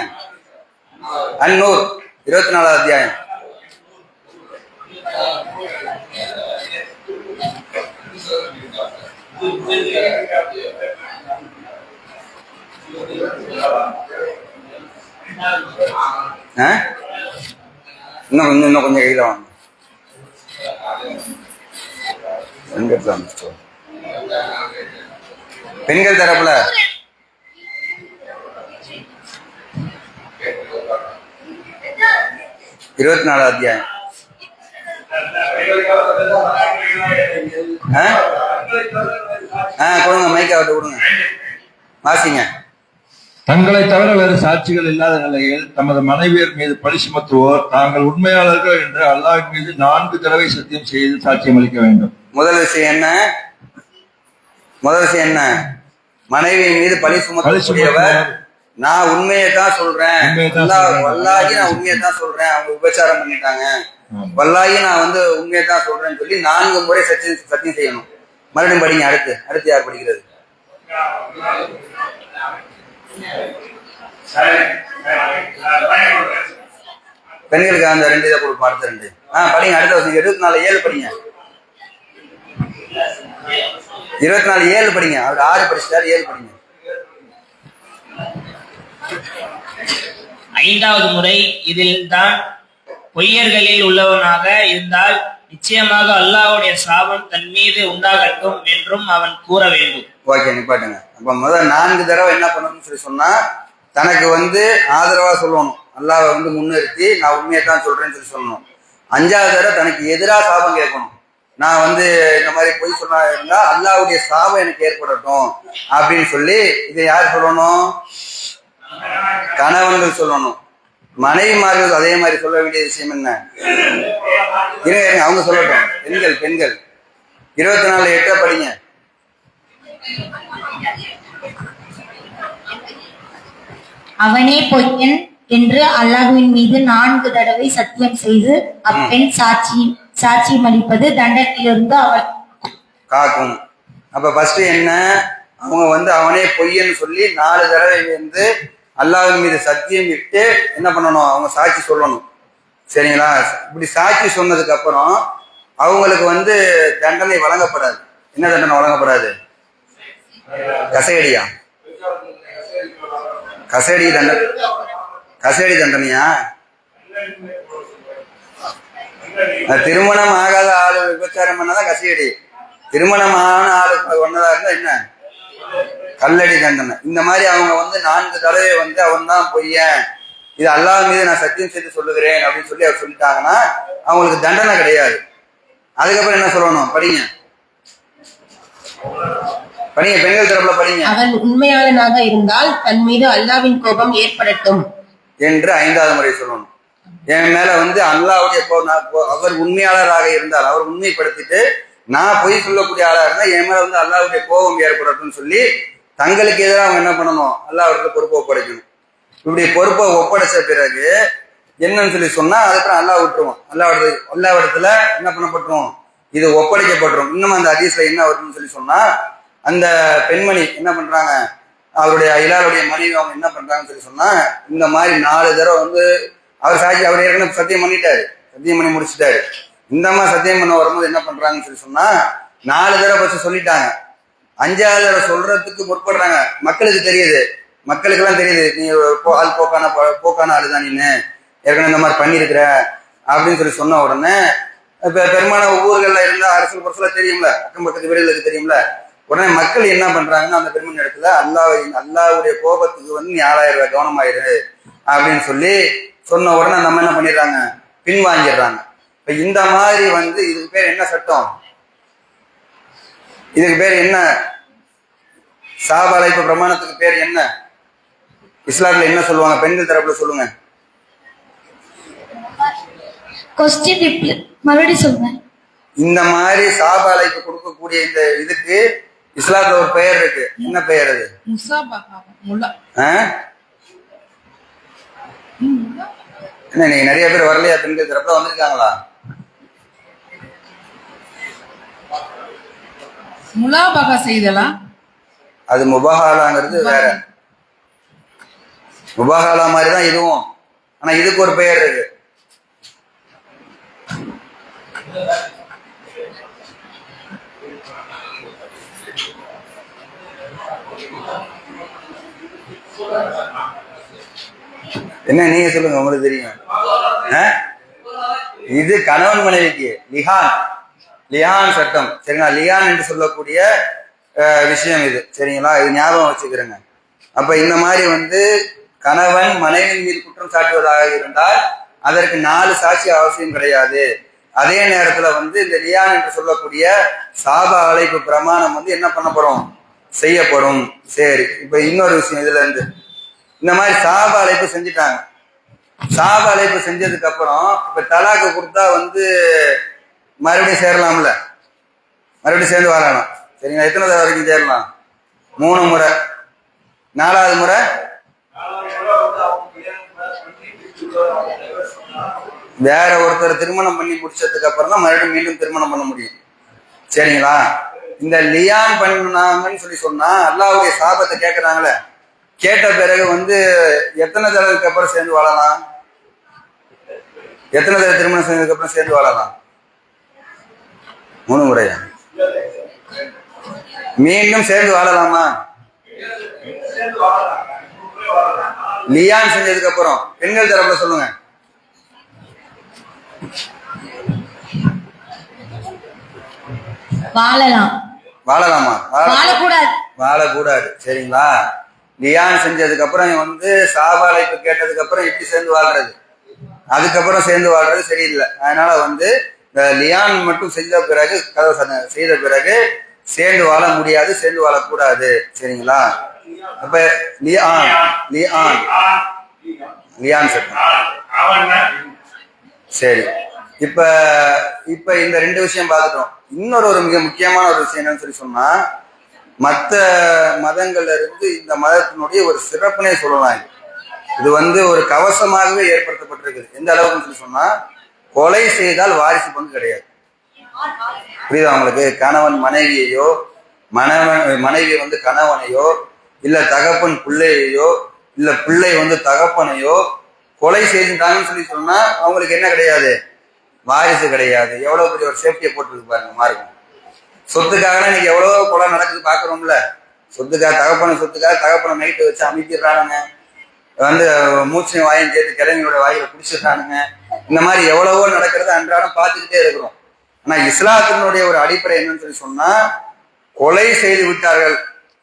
அன்-நூர் 24வது அத்தியாயம். ஆ? இன்னும் கொஞ்சம் கையில வாங்க. பெண்கள் தரப்புல 24 அத்தியாயம். கொடுங்க, மைக் அவர்கிட்ட கொடுங்க, வாசிங்க. தங்களை தவிர வேறு சாட்சிகள் இல்லாத நிலையில் தமது மனைவியர் மீது பழி சுமத்துவோர் தாங்கள் உண்மையாளர்கள் என்று அல்லாஹ் மீது 4 தடவை சத்தியம் செய்து சாட்சியம் அளிக்க வேண்டும். முதல் விஷயம் என்ன? மனைவி மீது பழி சுமத்தக்கூடியவர் நான் உண்மையை தான் சொல்றேன், வல்லாகி நான் உண்மையை தான் சொல்றேன், அவங்க உபச்சாரம் பண்ணிட்டாங்க, வல்லாகி நான் வந்து உண்மையை தான் சொல்றேன்னு சொல்லி 4 முறை சத்தியம் செய்யணும். மறுபடியும் படிங்க. அடுத்து யார் படிக்கிறது? பெண்களுக்கு அந்த 2 இதை கொடுப்போம். அடுத்த 2 படிங்க. அடுத்த வருஷம் 24:7 படிங்க. 24:7 படிங்க. அவர் 6 படிச்சிட்டாரு, 7 படிங்க. 5வது முறை இதில் தான் பொய்யர்களில் உள்ளவனாக இருந்தால் நிச்சயமாக அல்லாஹ்வுடைய சாபம் தன் மீது உண்டாகட்டும் என்றும் அவன் கூற வேண்டும். ஓகே, நிப்பாட்டுங்க. அப்ப முதல் 4 தடவை என்ன பண்ணணும்னு சொல்லி சொன்னா, தனக்கு வந்து ஆதரவா சொல்லணும், அல்லாஹ்வை வந்து முன்னிறுத்தி நான் உண்மையை தான் சொல்றேன்னு சொல்லி சொல்லணும். 5வது தடவை தனக்கு எதிராக சாபம் கேட்கணும். நான் வந்து இந்த மாதிரி பொய் சொன்னா இருந்தா அல்லாஹ்வுடைய சாபம் எனக்கு ஏற்படட்டும் அப்படின்னு சொல்லி இதை யார் சொல்லணும்? கணவன்கள் சொல்லணும். மனைவிமார்கள் அதே மாதிரி சொல்ல வேண்டிய விஷயம் என்ன? இருங்க, அவங்க சொல்லட்டும். பெண்கள் 24:8 படிங்க. அவனே பொய்யன் என்று அல்லாஹ்வின் மீது 4 தடவை சத்தியம் செய்து அப்பெண் சாட்சியம் அளிப்பது தண்டனையிலிருந்து அவள் காக்கும். அப்ப ஃபர்ஸ்ட் என்ன? அவங்க வந்து அவனே பொய்யன்னு சொல்லி 4 தடவை வந்து அல்லாஹ்வின் மீது சத்தியம் விட்டு என்ன பண்ணணும்? அவங்க சாட்சி சொல்லணும். சரிங்களா? இப்படி சாட்சி சொன்னதுக்கு அப்புறம் அவங்களுக்கு வந்து தண்டனை வழங்கப்படாது. என்ன தண்டனை வழங்கப்படாது? கசையடியா? கசையடி தண்டனையா? திருமணம் ஆகாத ஆளு விபச்சாரம் பண்ணாதான் கசையடி. திருமணமான ஆளு ஒன்னதா இருந்தா என்ன? கல்லடி தண்டனை. இந்த மாதிரி அவங்க வந்து 4 தடவை வந்து அவன் தான் பொய்யன், இது அல்லாஹ் மீது நான் சத்தியம் செய்து சொல்லுகிறேன் அப்படின்னு சொல்லி அவர் சொல்லிட்டாங்கன்னா அவங்களுக்கு தண்டனை கிடையாது. அதுக்கப்புறம் என்ன சொல்லணும்? படிங்க. பெண்கள் தரப்புல படிங்க. அவன் உண்மையாளனாக இருந்தால் தன் மீது அல்லாஹ்வின் கோபம் ஏற்படட்டும் என்று 5வது முறை சொல்லணும். என் மேல வந்து அல்லாஹ்வுடைய அவர் உண்மையாளராக இருந்தால், அவர் உண்மைப்படுத்திட்டு நான் பொய் சொல்லக்கூடிய ஆளா இருந்தா என் மேல வந்து அல்லாஹ்வுடைய கோபம் ஏற்படட்டும்னு சொல்லி தங்களுக்கு எதிராக அவங்க என்ன பண்ணணும்? அல்லாஹ்விடத்துல பொறுப்பை ஒப்படைக்கணும். இப்படி பொறுப்பை ஒப்படைச்ச பிறகு என்னன்னு சொல்லி சொன்னா அதுக்கப்புறம் அல்லாஹ் விட்டுருவோம். அல்லாஹ்விடத்துல என்ன பண்ணப்பட்டுரும்? இது ஒப்படைக்கப்பட்டுரும். இன்னும் அந்த ஹதீஸ்ல என்ன வருதுன்னு சொல்லி சொன்னா, அந்த பெண்மணி என்ன பண்றாங்க? அவருடைய இலாருடைய மனைவி அவங்க என்ன பண்றாங்கன்னு சொல்லி சொன்னா, இந்த மாதிரி 4 தடவை வந்து அவர் ஏற்கனவே சத்தியம் பண்ணிட்டாரு, சத்தியம் பண்ணி முடிச்சுட்டாரு. இந்த மாதிரி சத்தியம் பண்ண வரும்போது என்ன பண்றாங்கன்னு சொல்லி சொன்னா 4 தடவை பற்றி சொல்லிட்டாங்க. 5வது தடவை சொல்றதுக்கு முற்படுறாங்க. மக்களுக்கு எல்லாம் தெரியுது நீ ஆள் போக்கான ஆளுதான், நீன்னு ஏற்கனவே இந்த மாதிரி பண்ணிருக்கிற அப்படின்னு சொல்லி சொன்ன உடனே இப்ப பெரும்பாலான ஊர்கள்ல இருந்தா அரசியல் புரசலா தெரியும்ல, அக்கம் பக்கத்து வீடுகளுக்கு தெரியும்ல. உடனே மக்கள் என்ன பண்றாங்கன்னா அந்த பெருமணி இடத்துல அல்லாஹ்வுடைய கோபத்துக்கு வந்து நீ 6000 ரூபாய் கவனமாயிரு அப்படின்னு சொல்லி சொன்ன உடனே நம்ம என்ன பண்ணிடுறாங்க? பின்வாங்கிடுறாங்க. இப்ப இந்த மாதிரி வந்து இதுக்கு பேர் என்ன சட்டம்? இதுக்கு பேர் என்ன? சாபாலைப்பு பிரமாணத்துக்கு பேர் என்ன? இஸ்லாத்துல என்ன சொல்லுவாங்க? பெண்கள் தரப்புல சொல்லுங்க. மறுபடியும் சொல்லுங்க. இந்த மாதிரி சாபாலைப்பு கொடுக்கக்கூடிய இந்த இதுக்கு இஸ்லாத்துல ஒரு பெயர் இருக்கு. என்ன பெயர் அது? என்ன நீங்க நிறைய பேர் வரலையா? பெண்கள் தரப்புல வந்திருக்காங்களா? முலாபகா செய்தலாம். அது முபஹாலாங்கிறது வேற. முபஹாலா மாதிரிதான் இதுவும், ஆனா இதுக்கு ஒரு பெயர் இருக்கு. என்ன நீங்க சொல்லுங்க, உங்களுக்கு தெரியும். இது கணவன் மனைவிக்கு லிஹான் சட்டம், சரிங்களா? லியான் என்று சொல்லக்கூடிய விஷயம் இது, சரிங்களா? இது ஞாபகம் வச்சுக்கிறேங்க. அப்ப இந்த மாதிரி வந்து கணவன் மனைவி மீது குற்றம் சாட்டுவதாக இருந்தால் அதற்கு 4 சாட்சி அவசியம் கிடையாது. அதே நேரத்துல வந்து இந்த லியான் என்று சொல்லக்கூடிய சாப அழைப்பு பிரமாணம் வந்து என்ன பண்ணப்படும், செய்யப்படும். சரி, இப்ப இன்னொரு விஷயம் இதுல இருந்து, இந்த மாதிரி சாப அழைப்பு செஞ்சுட்டாங்க. சாப அழைப்பு செஞ்சதுக்கு அப்புறம் இப்ப தலாக்கு கொடுத்தா வந்து மறுபடியும் சேரலாம்ல, மறுபடியும் சேர்ந்து வாழலாம், சரிங்களா? எத்தனை தடவை வரைக்கும் சேரலாம்? 3 முறை. 4வது முறை வேற ஒருத்தர் திருமணம் பண்ணி முடிச்சதுக்கு அப்புறம் தான் மறுபடியும் மீண்டும் திருமணம் பண்ண முடியும், சரிங்களா? இந்த லியான் பண்ணாங்கன்னு சொல்லி சொன்னா அல்லாஹ்வுடைய சாபத்தை கேட்கறாங்களே, கேட்ட பிறகு வந்து எத்தனை தடவைக்கு அப்புறம் சேர்ந்து வாழலாம்? எத்தனை தடவை திருமணம் செஞ்சதுக்கு அப்புறம் சேர்ந்து வாழலாம்? 3 முறையா? மீண்டும் சேர்ந்து வாழலாமா? லியான் செஞ்சதுக்கு அப்புறம் பெண்கள் தரப்புல சொல்லுங்க. வாழலாமா? வாழக்கூடாது, சரிங்களா? லியான் செஞ்சதுக்கு அப்புறம் வந்து சாபாலைப்பு கேட்டதுக்கு அப்புறம் எப்படி சேர்ந்து வாழ்றது, அதுக்கப்புறம் சேர்ந்து வாழ்றது சரியில்லை. அதனால வந்து லியான் மட்டும் செய்த பிறகு செய்த பிறகு சேர்ந்து வாழ முடியாது, சேர்ந்து வாழக்கூடாது, சரிங்களா? அப்ப லியான் சட்டம். சரி, இப்ப இப்ப இந்த 2 விஷயம் பார்த்துட்டோம். இன்னொரு மிக முக்கியமான ஒரு விஷயம் என்னன்னு சொல்லி சொன்னா, மற்ற மதங்கள்ல இருந்து இந்த மதத்தினுடைய ஒரு சிறப்புனே சொல்லலாம். இது வந்து ஒரு கவசமாகவே ஏற்படுத்தப்பட்டிருக்குது. எந்த அளவுக்குன்னு சொல்லி சொன்னா, கொலை செய்தால் வாரிசு பங்கு கிடையாது. புரியுதா உங்களுக்கு? கணவன் மனைவியையோ, மனைவி வந்து கணவனையோ, இல்ல தகப்பன் பிள்ளையோ, இல்ல பிள்ளை வந்து தகப்பனையோ கொலை செய்துட்டாங்கன்னு சொல்லி சொன்னா அவங்களுக்கு என்ன கிடையாது, வாரிசு கிடையாது. எவ்வளவு பெரிய ஒரு சேஃப்டியை போட்டுருக்கு பாருங்க மார்க்கம். சொத்துக்காக இன்னைக்கு எவ்வளவு கொலை நடக்குது பாக்குறோம்ல. சொத்துக்காக, தகப்பனை நைட்டு வச்சு அமைக்கிறானுங்க, வந்து மூச்சு வாயும் சேர்த்து கிழமையோட வாயில குடிச்சிடுறானுங்க. இந்த மாதிரி எவ்வளவோ நடக்கிறது அன்றாடம் பார்த்துக்கிட்டே இருக்கிறோம். ஆனா இஸ்லாத்தினுடைய ஒரு அடிப்படை என்னன்னு சொல்லி சொன்னா, கொலை செய்து விட்டார்கள்,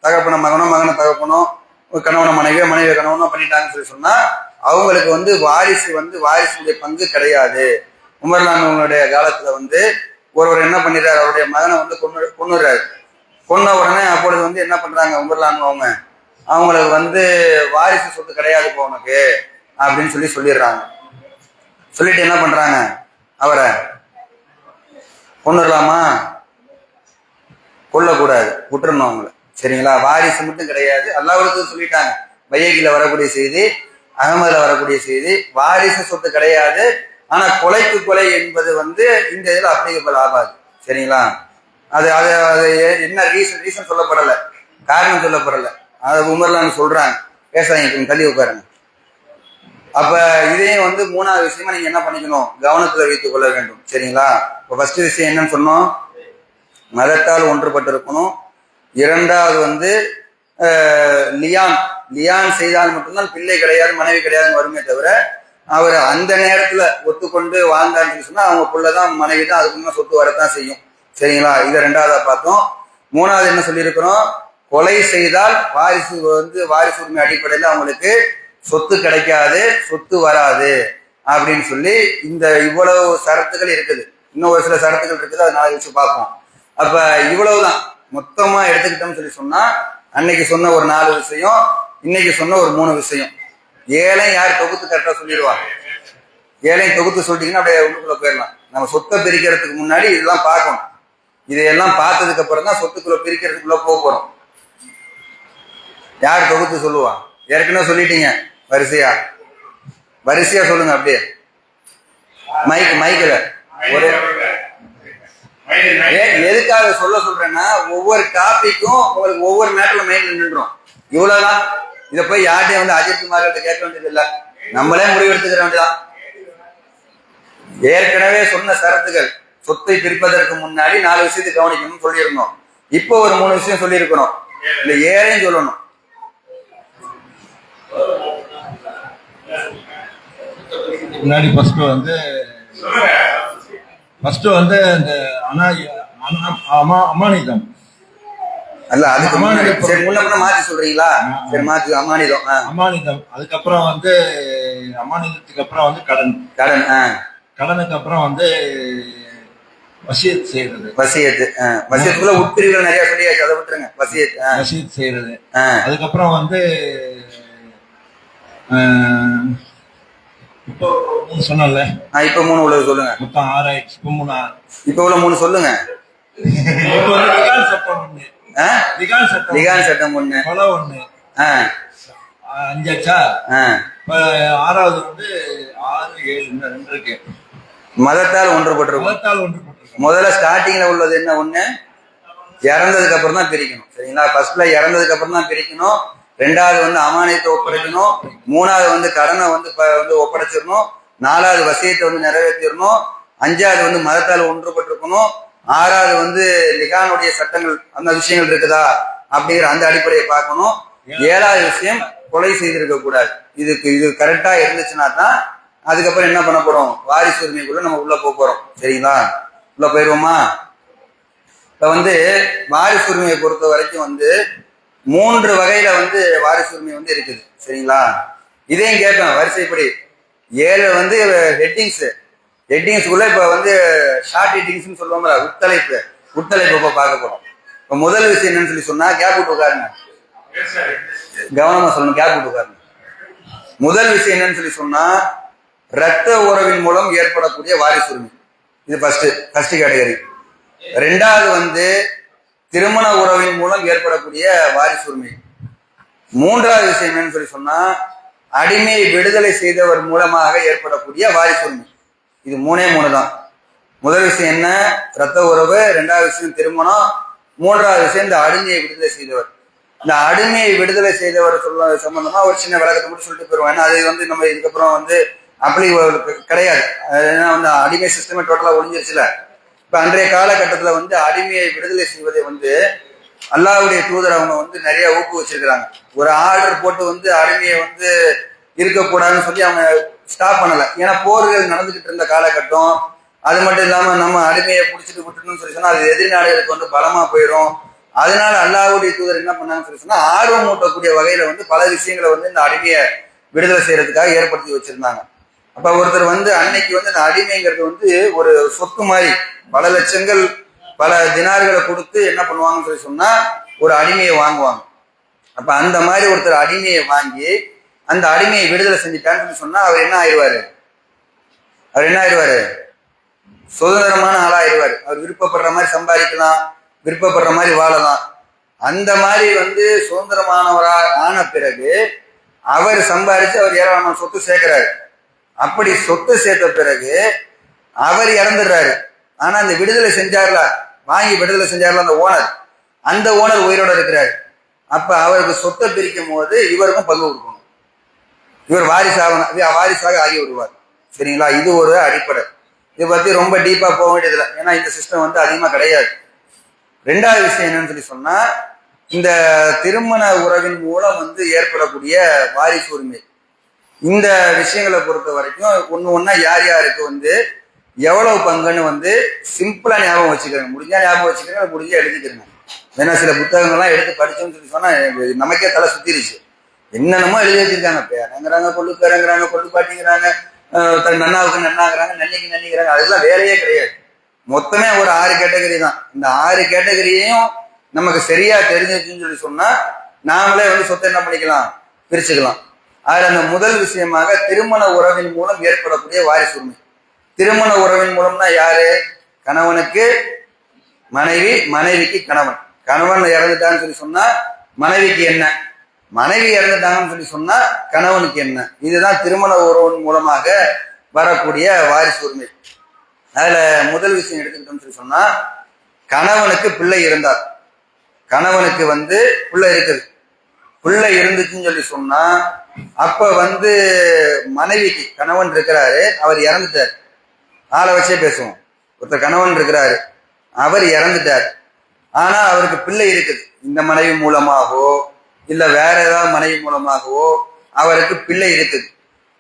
தகப்பன மகனோ, மகன தகப்பனோ, கணவன மனைவியோ, மனைவியோ கணவனோ பண்ணிட்டாங்கன்னு சொல்லி சொன்னா அவங்களுக்கு வந்து வாரிசுடைய பங்கு கிடையாது. உமர்லானுடைய காலத்துல வந்து ஒருவர் என்ன பண்ணிடுறாரு, அவருடைய மகனை வந்து கொன்னுறாரு. கொன்ன உடனே அப்பொழுது வந்து என்ன பண்றாங்க உமர்லான் அவங்களுக்கு வந்து வாரிசு சொத்து கிடையாது உனக்கு அப்படின்னு சொல்லிடுறாங்க. சொல்லிட்டு என்ன பண்றாங்க, அவரை கொன்னுடலாமா? கொல்லக்கூடாது, விட்டுறணும் அவங்களை, சரிங்களா? வாரிசு மட்டும் கிடையாது. அல்லாஹ்வுக்கு சொல்லிட்டாங்க. பையகில வரக்கூடிய செய்தி, அகமதுல வரக்கூடிய செய்தி, வாரிசு சொத்து கிடையாது. ஆனா கொலைக்கு கொலை என்பது வந்து இந்த இதுல அப்ளிகபிள் ஆகாது, சரிங்களா? அது அது அது என்ன ரீசன் சொல்லப்படலை, காரணம் சொல்லப்படலை. அதை உமர்லான்னு சொல்றாங்க. பேசாதீங்க, தள்ளி உட்காருங்க. அப்ப இதையும் வந்து 3வது விஷயமா நீங்க என்ன பண்ணிக்கணும், கவனத்துல வைத்துக் கொள்ள வேண்டும், சரிங்களா? இப்ப ஃபர்ஸ்ட் விஷயம் என்னன்னு சொன்னோம், மதத்தால் ஒன்றுபட்டிருக்கணும். 2வது வந்து லியான் செய்தால் மட்டும்தான் பிள்ளை கிடையாது, மனைவி கிடையாதுன்னு வருமே தவிர, அவர் அந்த நேரத்துல ஒத்துக்கொண்டு வாழ்ந்தாருன்னு சொன்னா அவங்க புள்ளதான், மனைவி தான், அதுக்கு சொத்து வரத்தான் செய்யும், சரிங்களா? இதை 2வதா பார்த்தோம். 3வது என்ன சொல்லியிருக்கிறோம், கொலை செய்தால் வாரிசு உரிமை அடிப்படையில் அவங்களுக்கு சொத்து கிடைக்காது, சொத்து வராது அப்படின்னு சொல்லி இந்த இவ்வளவு சரத்துகள் இருக்குது. இன்னும் ஒரு சில சரத்துகள் இருக்குது, அதை நாளை வச்சு பார்ப்போம். அப்ப இவ்வளவுதான் மொத்தமா எடுத்துக்கிட்டோம்னு சொல்லி சொன்னா, அன்னைக்கு சொன்ன ஒரு 4 விஷயம், இன்னைக்கு சொன்ன ஒரு 3 விஷயம். 7 யார் தொகுத்து கரெக்டா சொல்லிடுவாங்க. 7 தொகுத்து சொல்லிட்டீங்கன்னா அப்படியே உள்ளுக்குள்ள போயிடலாம். நம்ம சொத்தை பிரிக்கிறதுக்கு முன்னாடி இதெல்லாம் பார்க்கணும். இதையெல்லாம் பார்த்ததுக்கு அப்புறம் தான் சொத்துக்குள்ள பிரிக்கிறதுக்குள்ள போறோம். யார் தொகுத்து சொல்லுவா? ஏற்கனவே சொல்லிட்டீங்க, வரிசையா சொல்லுங்க. அப்படியே மைக்கில் ஒரு எதுக்காக சொல்றேன்னா, ஒவ்வொரு டாபிக்கும் உங்களுக்கு ஒவ்வொரு மேட்டர்ல மைண்ட்ல நின்றோம். இவ்வளவுதான். இதை போய் யார்ட்டையும் வந்து அஜித் குமார் கேட்க வேண்டியது இல்லை, நம்மளே முடிவெடுத்துக்கிற வேண்டியதான். ஏற்கனவே சொன்ன சரத்துகள், சொத்தை பிரிப்பதற்கு முன்னாடி 4 விஷயத்தை கவனிக்கணும்னு சொல்லியிருந்தோம். இப்போ ஒரு 3 விஷயம் சொல்லியிருக்கிறோம். இந்த 7ஐயும் சொல்லணும். முன்னாடி ஃபர்ஸ்ட் வந்து இந்த அமானிதம் அல்ல அதுக்கு முன்னாடி அமானிதம். சரி முன்ன பின்ன மாத்தி சொல்றீங்களா? சரி மாத்தி அமானிதம். அமானிதம் அதுக்கப்புறம் வந்து அமானிதத்துக்கு அப்புறம் வந்து கடன், கடனுக்கு அப்புறம் வந்து வசியத் செய்யறது, வசியத்துக்குள்ள உட்பிரிவுகள் நிறைய சொல்லியாச்சு, அதை விட்டுருங்க. வசியத் செய்யறது. அதுக்கப்புறம் வந்து இப்போ மூணு சொன்னல, இப்ப 3 உள்ளது சொல்லுங்க. மொத்தம் 6 ஆயிடுச்சு. இப்ப உள்ள 3 சொல்லுங்க. இப்போ வந்து லிகால் சட்டம் ஒண்ணு, லிகால் சட்டம் ஒண்ணு, கொலை ஒண்ணு, 5 ஆச்சா? ஆறாவது வந்து 6, 7 2 இருக்கு. மதத்தால் ஒன்றுபட்டிருக்கும். முதல்ல ஸ்டார்டிங்ல உள்ளது என்ன? ஒண்ணு இறந்ததுக்கு அப்புறம் தான் பிரிக்கணும். சரிங்களா? ஃபர்ஸ்ட்ல இறந்ததுக்கு அப்புறம் தான் பிரிக்கணும். 2வது வந்து அமானியத்தை ஒப்படைக்கணும். 3வது வந்து கடனை வந்து ஒப்படைச்சிடணும். 4வது வசியத்தை வந்து நிறைவேற்றிடணும். 5வது வந்து மதத்தால் ஒன்றுபட்டிருக்கணும். 6வது வந்து லிகானுடைய சட்டங்கள் அந்த விஷயங்கள் இருக்குதா அப்படிங்கிற அந்த அடிப்படையை பார்க்கணும். 7வது விஷயம் கொலை செய்திருக்க கூடாது. இது கரெக்டா இருந்துச்சுன்னா தான் அதுக்கப்புறம் என்ன பண்ண போறோம்? வாரிசு உரிமைக்குள்ள நம்ம உள்ள போறோம். சரிங்களா? உள்ள போயிருவோமா? இப்ப வந்து வாரிசு உரிமையை பொறுத்த வரைக்கும் வந்து 3 வகையில வந்து வாரிசு உரிமை வந்து இருக்குது. சரிங்களா? இதையும் கேட்பேன் வரிசைப்படி. 7 வந்து ஹெட்டிங்ஸ்குள்ள இப்ப வந்து ஷார்ட் ஹெட்டிங்ஸ் சொல்லுவாங்க, உட்தலைப்பு இப்ப பார்க்க போறோம். இப்ப முதல் விஷயம் என்னன்னு சொல்லி சொன்னா, கேப் விட்டு உட்காருங்க, கவனமா சொல்லணும், கேப் விட்டு உட்காருங்க. முதல் விஷயம் என்னன்னு சொல்லி சொன்னா, இரத்த உறவின் மூலம் ஏற்படக்கூடிய வாரிசு உரிமை. இது ஃபர்ஸ்ட் கேட்டகரி. 2வது வந்து திருமண உறவின் மூலம் ஏற்படக்கூடிய வாரிசு உரிமை. 3வது விஷயம் என்னன்னு சொல்லி சொன்னா, அடிமையை விடுதலை செய்தவர் மூலமாக ஏற்படக்கூடிய வாரிசு உரிமை. இது 3 தான். முதல் விஷயம் என்ன? இரத்த உறவு. 2வது விஷயம் திருமணம். 3வது விஷயம் இந்த அடிமையை விடுதலை செய்தவர். இந்த அடிமையை விடுதலை செய்தவர் சொல்ல சம்பந்தமா ஒரு சின்ன விளக்கத்தை மட்டும் சொல்லிட்டு போயிருவோம். ஏன்னா அது வந்து நம்ம இதுக்கப்புறம் வந்து அப்படி கிடையாது. ஏன்னா வந்து அடிமை சிஸ்டமே டோட்டலா ஒழிஞ்சிருச்சுல. இப்ப அன்றைய காலகட்டத்துல வந்து அடிமையை விடுதலை செய்வதை வந்து அல்லாஹ்வுடைய தூதர் அவங்க வந்து நிறைய ஊக்குவிச்சிருக்கிறாங்க. ஒரு ஆர்டர் போட்டு வந்து அடிமையை வந்து இருக்கக்கூடாதுன்னு சொல்லி அவங்க ஸ்டாப் பண்ணல. ஏன்னா போர்கள் நடந்துகிட்டு இருந்த காலகட்டம். அது மட்டும் இல்லாம நம்ம அடிமையை பிடிச்சிட்டு விட்டுணும்னு சொல்லி சொன்னா அது எதிரி நாடுகளுக்கு வந்து பலமா போயிடும். அதனால அல்லாஹ்வுடைய தூதர் என்ன பண்ணாங்கன்னு சொல்லி சொன்னா, ஆர்வம் ஊட்டக்கூடிய வகையில வந்து பல விஷயங்களை வந்து இந்த அடிமையை விடுதலை செய்யறதுக்காக ஏற்படுத்தி வச்சிருந்தாங்க. அப்ப ஒருத்தர் வந்து அன்னைக்கு வந்து இந்த அடிமைங்கிறது வந்து ஒரு சொத்து மாதிரி பல லட்சங்கள் பல தினார்களை கொடுத்து என்ன பண்ணுவாங்கன்னு சொல்லி சொன்னா ஒரு அடிமையை வாங்குவாங்க. அப்ப அந்த மாதிரி ஒருத்தர் அடிமையை வாங்கி அந்த அடிமையை விடுதலை செஞ்சுட்டான்னு சொன்னா அவர் என்ன ஆயிடுவாரு? சுதந்திரமான ஆளாயிருவாரு. அவர் விருப்பப்படுற மாதிரி சம்பாதிக்கலாம், விருப்பப்படுற மாதிரி வாழலாம். அந்த மாதிரி வந்து சுதந்திரமானவரா ஆன பிறகு அவர் சம்பாதிச்சு அவர் ஏராளமான சொத்து சேர்க்கிறாரு. அப்படி சொத்து சேர்த்த பிறகு அவர் இறந்துடுறாரு. ஆனா அந்த விடுதலை செஞ்சார்ல, வாங்கி விடுதலை செஞ்சார்ல அந்த ஓனர் உயிரோட இருக்கிறாரு. அப்ப அவருக்கு சொத்தை பிரிக்கும் போது இவருக்கும் பங்கு கொடுக்கணும். இவர் வாரிசாக ஆகி வருவார். சரிங்களா? இது ஒரு அடிப்படை. இதை பத்தி ரொம்ப டீப்பா போக வேண்டியதில்லை. ஏன்னா இந்த சிஸ்டம் வந்து அதிகமா கிடையாது. 2வது விஷயம் என்னன்னு சொல்லி சொன்னா, இந்த திருமண உறவின் மூலம் வந்து ஏற்படக்கூடிய வாரிசு உரிமை. இந்த விஷயங்களை பொறுத்த வரைக்கும் ஒன்னா யார் யாருக்கு வந்து எவ்வளவு பங்குன்னு வந்து சிம்பிளா ஞாபகம் வச்சுக்கிறேன். முடிஞ்சா ஞாபகம் வச்சுக்கிறேன், முடிஞ்சா எழுதிக்கிறேன். ஏன்னா சில புத்தகங்கள்லாம் எடுத்து படிச்சோம்னு சொல்லி சொன்னா நமக்கே தலை சுத்திருச்சு. என்னென்னமோ எழுதி வச்சிருக்காங்க. பேரங்கிறாங்க, கொள்ளுப்பேரங்கிறாங்க, கொள்ளுப்பாட்டிங்கிறாங்க, நன்னாவுக்கு நன்னாங்கிறாங்க, நன்னிக்கு நன்னிக்கிறாங்க. அதெல்லாம் வேலையே கிடையாது. மொத்தமே ஒரு 6 கேட்டகரி தான். இந்த 6 கேட்டகரியையும் நமக்கு சரியா தெரிஞ்சிச்சுன்னு சொல்லி சொன்னா நாமளே வந்து சொத்தை என்ன பண்ணிக்கலாம், பிரிச்சுக்கலாம். அதுல அந்த முதல் விஷயமாக திருமண உறவின் மூலம் ஏற்படக்கூடிய வாரிசு உரிமை. திருமண உறவின் மூலம்னா யாரு? கணவனுக்கு மனைவி, மனைவிக்கு கணவன். கணவன் இறந்துட்டான்னு சொல்லி சொன்னா மனைவிக்கு என்ன, மனைவி இறந்துட்டாங்கன்னு சொல்லி சொன்னா கணவனுக்கு என்ன. இதுதான் திருமண உறவின் மூலமாக வரக்கூடிய வாரிசு உரிமை. அதுல முதல் விஷயம் எடுத்துக்கிட்டோம்னு சொல்லி சொன்னா, கணவனுக்கு பிள்ளை இருந்தார், கணவனுக்கு வந்து பிள்ளை இருக்குது, பிள்ளை இருந்துச்சுன்னு சொல்லி சொன்னா அப்ப வந்து மனைவிக்கு, கணவன் இருக்கிறாரு, அவர் இறந்துட்டார். ஆளை வச்சே பேசுவோம். ஒருத்தர் கணவன் இருக்கிறாரு, அவர் இறந்துட்டார். ஆனா அவருக்கு பிள்ளை இருக்குது. இந்த மனைவி மூலமாகவோ இல்ல வேற ஏதாவது மனைவி மூலமாகவோ அவருக்கு பிள்ளை இருக்குது.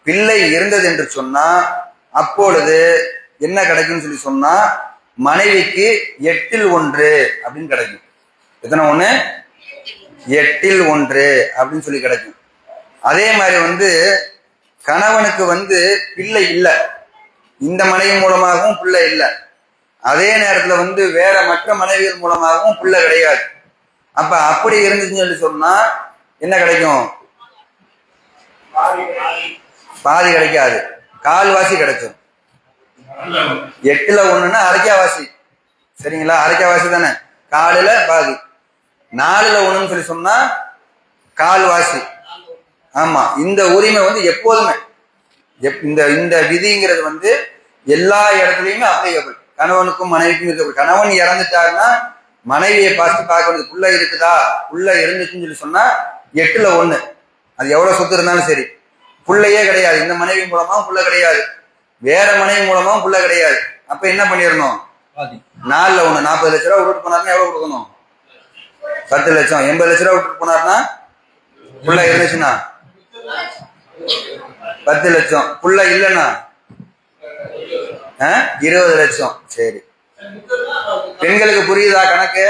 பிள்ளை இருந்தது என்று சொன்னா அப்பொழுது என்ன கிடைக்கும்னு சொல்லி சொன்னா மனைவிக்கு 8/1 அப்படின்னு கிடைக்கும். எத்தனை 1? 8/1 அப்படின்னு சொல்லி கிடைக்கும். அதே மாதிரி வந்து கணவனுக்கு வந்து பிள்ளை இல்லை, இந்த மனைவி மூலமாகவும் பிள்ளை இல்லை, அதே நேரத்துல வந்து வேற மற்ற மனைவிகள் மூலமாகவும் பிள்ளை கிடையாது. அப்ப அப்படி இருந்துச்சுன்னு சொல்லி சொன்னா என்ன கிடைக்கும்? பாதி கிடைக்காது, கால்வாசி கிடைக்கும். 8/1 அரைக்காவாசி, சரிங்களா? அரைக்காவாசி தானே, காலில பாதி. 4/1 சொல்லி சொன்னா கால்வாசி. ஆமா, இந்த உரிமை வந்து எப்போதுமே இந்த இந்த விதிங்கிறது வந்து எல்லா இடத்துலயுமே அப்ளிகபிள். கணவனுக்கும் மனைவிக்கும் இருக்க. கணவன் இறந்துட்டாருன்னா மனைவியை பார்க்க வேண்டியது, புள்ள இருக்குதா, புள்ள இருந்துச்சுன்னு சொல்லி சொன்னா 8/1. அது எவ்வளவு சொத்து இருந்தாலும் சரி, புள்ளையே கிடையாது, இந்த மனைவி மூலமாவும் புள்ள கிடையாது, வேற மனைவி மூலமாவும் புள்ள கிடையாது. அப்ப என்ன பண்ணிடணும்? 4/1 40 லட்ச ரூபா விட்டுட்டு போனாருன்னா எவ்வளவு கொடுக்கணும்? 10 லட்சம். 80 லட்ச ரூபா விட்டுட்டு போனாருன்னா புள்ள இருந்துச்சுன்னா 10 லட்சம். புள்ள இல்லைன்னா 20 லட்சம். சரி, பெண்களுக்கு புரியுதா கணக்கு?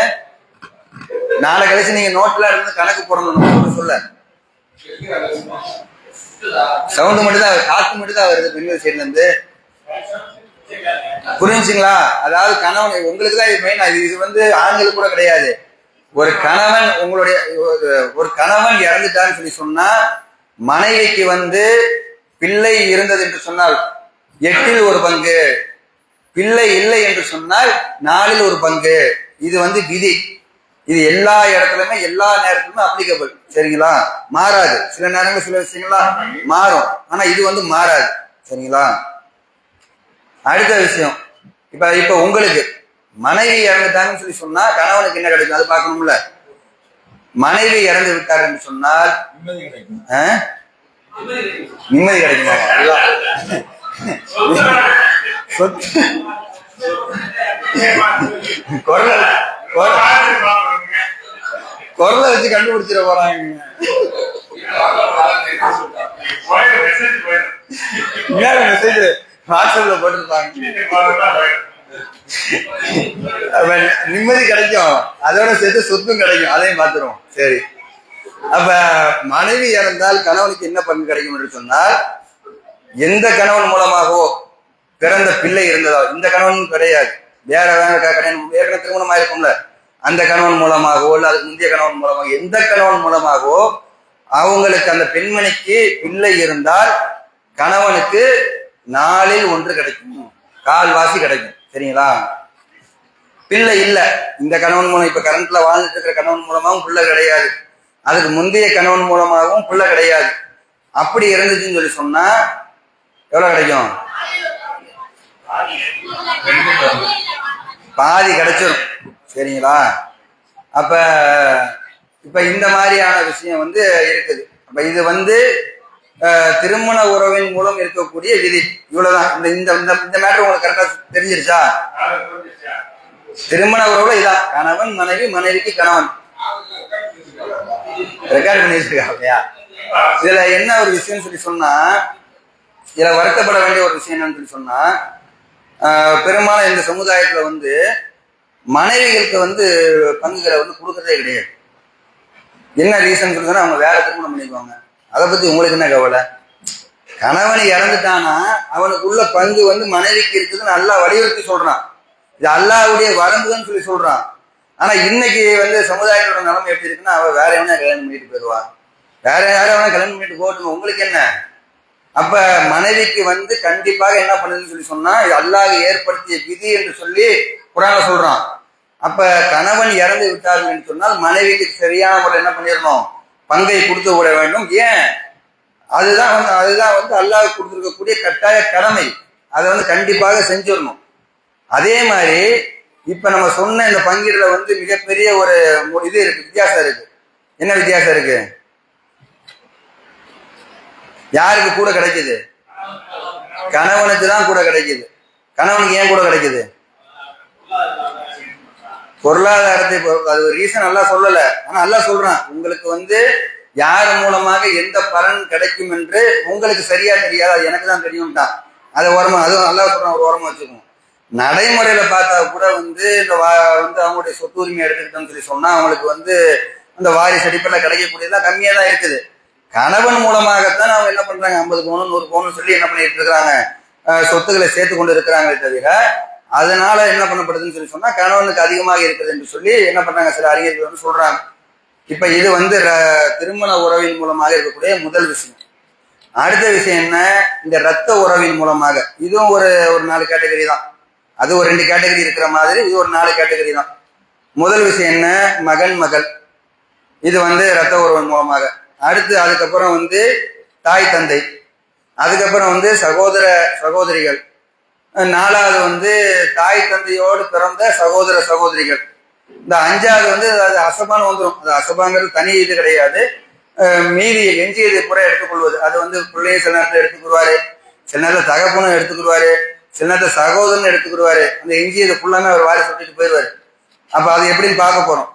நாளை கழிச்சு நீங்க நோட்ல இருந்து கணக்கு போடணும். சொல்ல சவுண்ட் மட்டும் தான், காத்து மட்டும் தான் வருது பெண்கள் சைட்ல இருந்து. புரிஞ்சுங்களா? அதாவது கணவன் உங்களுக்கு தான் இது மெயின். இது வந்து ஆண்களுக்கு கூட கிடையாது. ஒரு கணவன் உங்களுடைய ஒரு கணவன் இறந்துட்டான்னு சொல்லி சொன்னா மனைவிக்கு வந்து பிள்ளை இருந்தது என்று சொன்னால் 8/1 பங்கு, பிள்ளை இல்லை என்று சொன்னால் 4/1 பங்கு. இது வந்து விதி. இது எல்லா இடத்துலயுமே எல்லா நேரத்திலுமே அப்ளிகபிள். சரிங்களா? மாறாது. சில நேரங்கள் சில விஷயங்களா மாறும், ஆனா இது வந்து மாறாது. சரிங்களா? அடுத்த விஷயம், இப்ப உங்களுக்கு மனைவி இறந்துட்டாங்கன்னு சொல்லி சொன்னா கணவனுக்கு என்ன கிடைக்கும்? அது பார்க்கணும்ல. மனைவி இறந்து விட்டார் என்று சொன்னால் நிம்மதி கிடைக்குமா? குரலை வச்சு கண்டுபிடிச்சிட போறாங்க. மெசேஜ் வாட்ஸ்அப்ல போட்டிருப்பாங்க. நிம்மதி கிடைக்கும், அதோட சேர்த்து சொத்தும் கிடைக்கும், அதையும் பார்த்துருவோம். சரி, அப்ப மனைவி இறந்தால் கணவனுக்கு என்ன பங்கு கிடைக்கும் என்று சொன்னால், எந்த கணவன் மூலமாகவோ பிறந்த பிள்ளை இருந்ததோ, இந்த கணவன் கிடையாது, வேற ஏற்கனவே திருமணம் ஆயிருக்கும்ல, அந்த கணவன் மூலமாகவோ இல்ல அதுக்கு முந்தைய கணவன் மூலமாக எந்த கணவன் மூலமாகவோ அவங்களுக்கு அந்த பெண்மணிக்கு பிள்ளை இருந்தால் கணவனுக்கு 4/1 கிடைக்கும், கால்வாசி கிடைக்கும். சரிங்களா? பிள்ளை இல்ல, இந்த கணவன் மூலம் இப்ப கரண்ட்ல வாழ்ந்துட்டு இருக்கிற கணவன் மூலமாகவும் பிள்ளை கிடையாது, அதுக்கு முந்தைய கணவன் மூலமாகவும் பிள்ளை கிடையாது. அப்படி இருந்துச்சுன்னு சொல்லி சொன்னா எவ்வளவு கிடைக்கும்? பாதி கிடைச்சிடும். சரிங்களா? அப்ப இப்ப இந்த மாதிரியான விஷயம் வந்து இருக்குது. அப்ப இது வந்து திருமண உறவின் மூலம் இருக்கக்கூடிய விதி. இவ்வளவுதான். இந்த இந்த மேட்டர் உங்களுக்கு கரெக்டா தெரிஞ்சிருச்சா? திருமண உறவுல இதான் கணவன் மனைவி, மனைவிக்கு கணவன். ரெக்கார்ட் பண்ணி வச்சிருக்காங்க. இதுல என்ன ஒரு விஷயம் சொல்லி சொன்னா, இதுல வருத்தப்பட வேண்டிய ஒரு விஷயம் என்னன்னு சொல்லி சொன்னா, பெரும்பாலும் இந்த சமுதாயத்துல வந்து மனைவிகளுக்கு வந்து பங்குகளை வந்து கொடுக்கறதே கிடையாது. என்ன ரீசன் சொன்னா அவங்க வேற திருமணம் பண்ணிக்குவாங்க. அதை பத்தி உங்களுக்கு என்ன கவலை? கணவன் இறந்துட்டானா அவனுக்கு உள்ள பங்கு வந்து மனைவிக்கு இருக்குதுன்னு நல்லா வலியுறுத்தி சொல்றான். இது அல்லாஹ்வுடைய வரம்புன்னு சொல்லி சொல்றான். ஆனா இன்னைக்கு வந்து சமுதாயத்தோட நிலைமை எப்படி இருக்குன்னா, அவ வேற எவனா கல்யாணம் பண்ணிட்டு போயிடுவா, வேற யாரும் கல்யாணம் பண்ணிட்டு போட்டுங்க, உங்களுக்கு என்ன? அப்ப மனைவிக்கு வந்து கண்டிப்பாக என்ன பண்ணுதுன்னு சொல்லி சொன்னா, அல்லாஹ் ஏற்படுத்திய விதி என்று சொல்லி குர்ஆன்ல சொல்றான். அப்ப கணவன் இறந்து விட்டார்கள் என்று சொன்னால் மனைவிக்கு சரியான முறை என்ன பண்ணிடணும்? பங்கை கொடுத்து விட வேண்டும். ஏன்? அதுதான் வந்து அல்லாஹ் கொடுத்திருக்கக்கூடிய கட்டாய கடமை. அதை வந்து கண்டிப்பாக செஞ்சிடணும். அதே மாதிரி இப்ப நம்ம சொன்ன இந்த பங்கீடுல வந்து மிகப்பெரிய ஒரு இது இருக்கு, வித்தியாசம் இருக்கு. என்ன வித்தியாசம் இருக்கு? யாருக்கு கூட கிடைக்குது? கணவனுக்கு தான் கூட கிடைக்குது. கணவனுக்கு ஏன் கூட கிடைக்குது? பொருளாதாரத்தை. அது ஒரு ரீசன் நல்லா சொல்லல, ஆனா நல்லா சொல்றான். உங்களுக்கு வந்து யார் மூலமாக எந்த பலன் கிடைக்கும் என்று உங்களுக்கு சரியா தெரியாது, அது எனக்கு தான் தெரியும்ட்டான். அதை ஓரமா, அதுவும் நல்லா சொல்றான், ஒரு ஓரமா வச்சுக்கணும். நடைமுறையில பார்த்தா கூட வந்து இந்த வந்து அவங்களுடைய சொத்து உரிமை எடுத்துக்கிட்டோம்னு சொல்லி சொன்னா அவங்களுக்கு வந்து அந்த வாரிசு அடிப்படையில் கிடைக்கக்கூடியதெல்லாம் கம்மியா தான் இருக்குது. கணவன் மூலமாகத்தான் அவங்க என்ன பண்றாங்க, 50 பவுன் 100 பவுன் சொல்லி என்ன பண்ணிட்டு இருக்கிறாங்க, சொத்துக்களை சேர்த்து கொண்டு இருக்கிறாங்களே தவிர, அதனால என்ன பண்ணப்படுதுன்னு சொல்லி சொன்னா கணவனுக்கு அதிகமாக இருக்குது என்று சொல்லி என்ன பண்றாங்க சில அறிஞர்கள் வந்து சொல்றாங்க. இப்ப இது வந்து திருமண உறவின் மூலமாக இருக்கக்கூடிய முதல் விஷயம். அடுத்த விஷயம் என்ன, இந்த இரத்த உறவின் மூலமாக, இதுவும் ஒரு 4 கேட்டகரி தான். அது ஒரு 2 கேட்டகரி இருக்கிற மாதிரி இது ஒரு 4 கேட்டகரி தான். முதல் விஷயம் என்ன, மகன் மகள், இது வந்து இரத்த உறவின் மூலமாக. அடுத்து அதுக்கப்புறம் வந்து தாய் தந்தை, அதுக்கப்புறம் வந்து சகோதர சகோதரிகள், 4வது வந்து தாய் தந்தையோடு பிறந்த சகோதர சகோதரிகள், இந்த 5வது வந்து அது அசபான்னு வந்துடும். அது அசபாங்கிறது தனி இது கிடையாது, மீதி எஞ்சியதை பூரா எடுத்துக்கொள்வது. அது வந்து பிள்ளையை சில நேரத்தில் எடுத்துக்கிடுவாரு, சில நேரத்தில் தகப்பனும் எடுத்துக்கிடுவாரு, சில நேரத்தில் சகோதரன் எடுத்துக்கிடுவாரு. அந்த எஞ்சியதை ஃபுல்லாமே அவர் வாரி சொல்லிட்டு போயிடுவாரு. அப்ப அது எப்படின்னு பார்க்க போறோம்,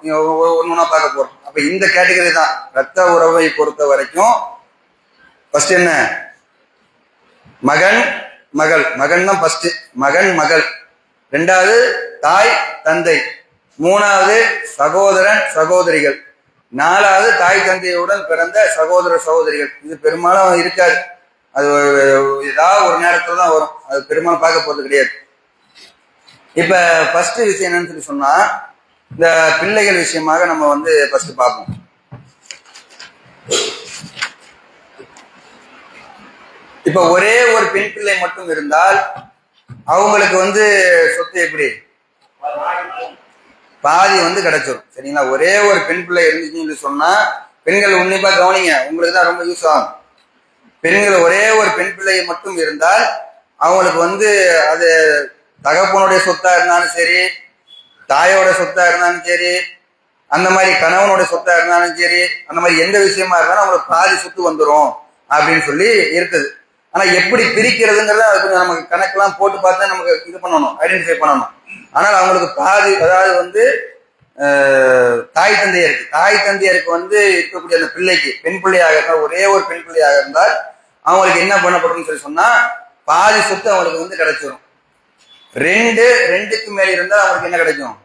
ஒன்னொன்னா பார்க்க போறோம். அப்ப இந்த கேட்டகரி தான் ரத்த உறவை பொறுத்த வரைக்கும். ஃபர்ஸ்ட் என்ன, மகன் மகள், மகன் தான் ஃபர்ஸ்ட், மகன் மகள். 2வது தாய் தந்தை, 3வது சகோதரன் சகோதரிகள், 4வது தாய் தந்தையுடன் பிறந்த சகோதர சகோதரிகள். இது பெரும்பாலும் இருக்காது, அது ஏதாவது ஒரு நேரத்துல தான் வரும், அது பெரும்பாலும் பார்க்க போறது கிடையாது. இப்ப ஃபர்ஸ்ட் விஷயம் என்னன்னு சொல்லி சொன்னா, இந்த பிள்ளைகள் விஷயமாக நம்ம வந்து ஃபர்ஸ்ட் பார்ப்போம். இப்ப ஒரே ஒரு பெண் பிள்ளை மட்டும் இருந்தால் அவங்களுக்கு வந்து சொத்து எப்படி பாதி வந்து கிடைச்சிடும், சரிங்களா? ஒரே ஒரு பெண் பிள்ளை இருந்துச்சுன்னு சொன்னா, பெண்கள் உன்னிப்பா கவனிங்க, உங்களுக்கு தான் ரொம்ப யூஸ் ஆகும். பெண்கள் ஒரே ஒரு பெண் பிள்ளை மட்டும் இருந்தால் அவங்களுக்கு வந்து அது தகப்பனுடைய சொத்தா இருந்தாலும் சரி, தாயோட சொத்தா இருந்தாலும் சரி, அந்த மாதிரி கணவனோட சொத்தா இருந்தாலும் சரி, அந்த மாதிரி எந்த விஷயமா இருந்தாலும் அவங்களுக்கு பாதி சொத்து வந்துடும் அப்படின்னு சொல்லி இருக்குது. ஆனா எப்படி பிரிக்கிறதுங்கிறத அது கொஞ்சம் நமக்கு கணக்கெல்லாம் போட்டு பார்த்தா நமக்கு இது பண்ணணும், ஐடென்டிஃபை பண்ணணும். ஆனால் அவங்களுக்கு பாதி, அதாவது வந்து தாய் தந்தையருக்கு, தாய் தந்தையருக்கு வந்து இருக்கக்கூடிய அந்த பிள்ளைக்கு பெண் பிள்ளையாக இருந்தால், ஒரே ஒரு பெண் பிள்ளையாக இருந்தால் அவங்களுக்கு என்ன பண்ணப்படும் சொல்லி சொன்னா, பாதி சொத்து அவங்களுக்கு வந்து கிடைச்சிடும். 2க்கு மேல இருந்தால் அவங்களுக்கு என்ன கிடைக்கும்,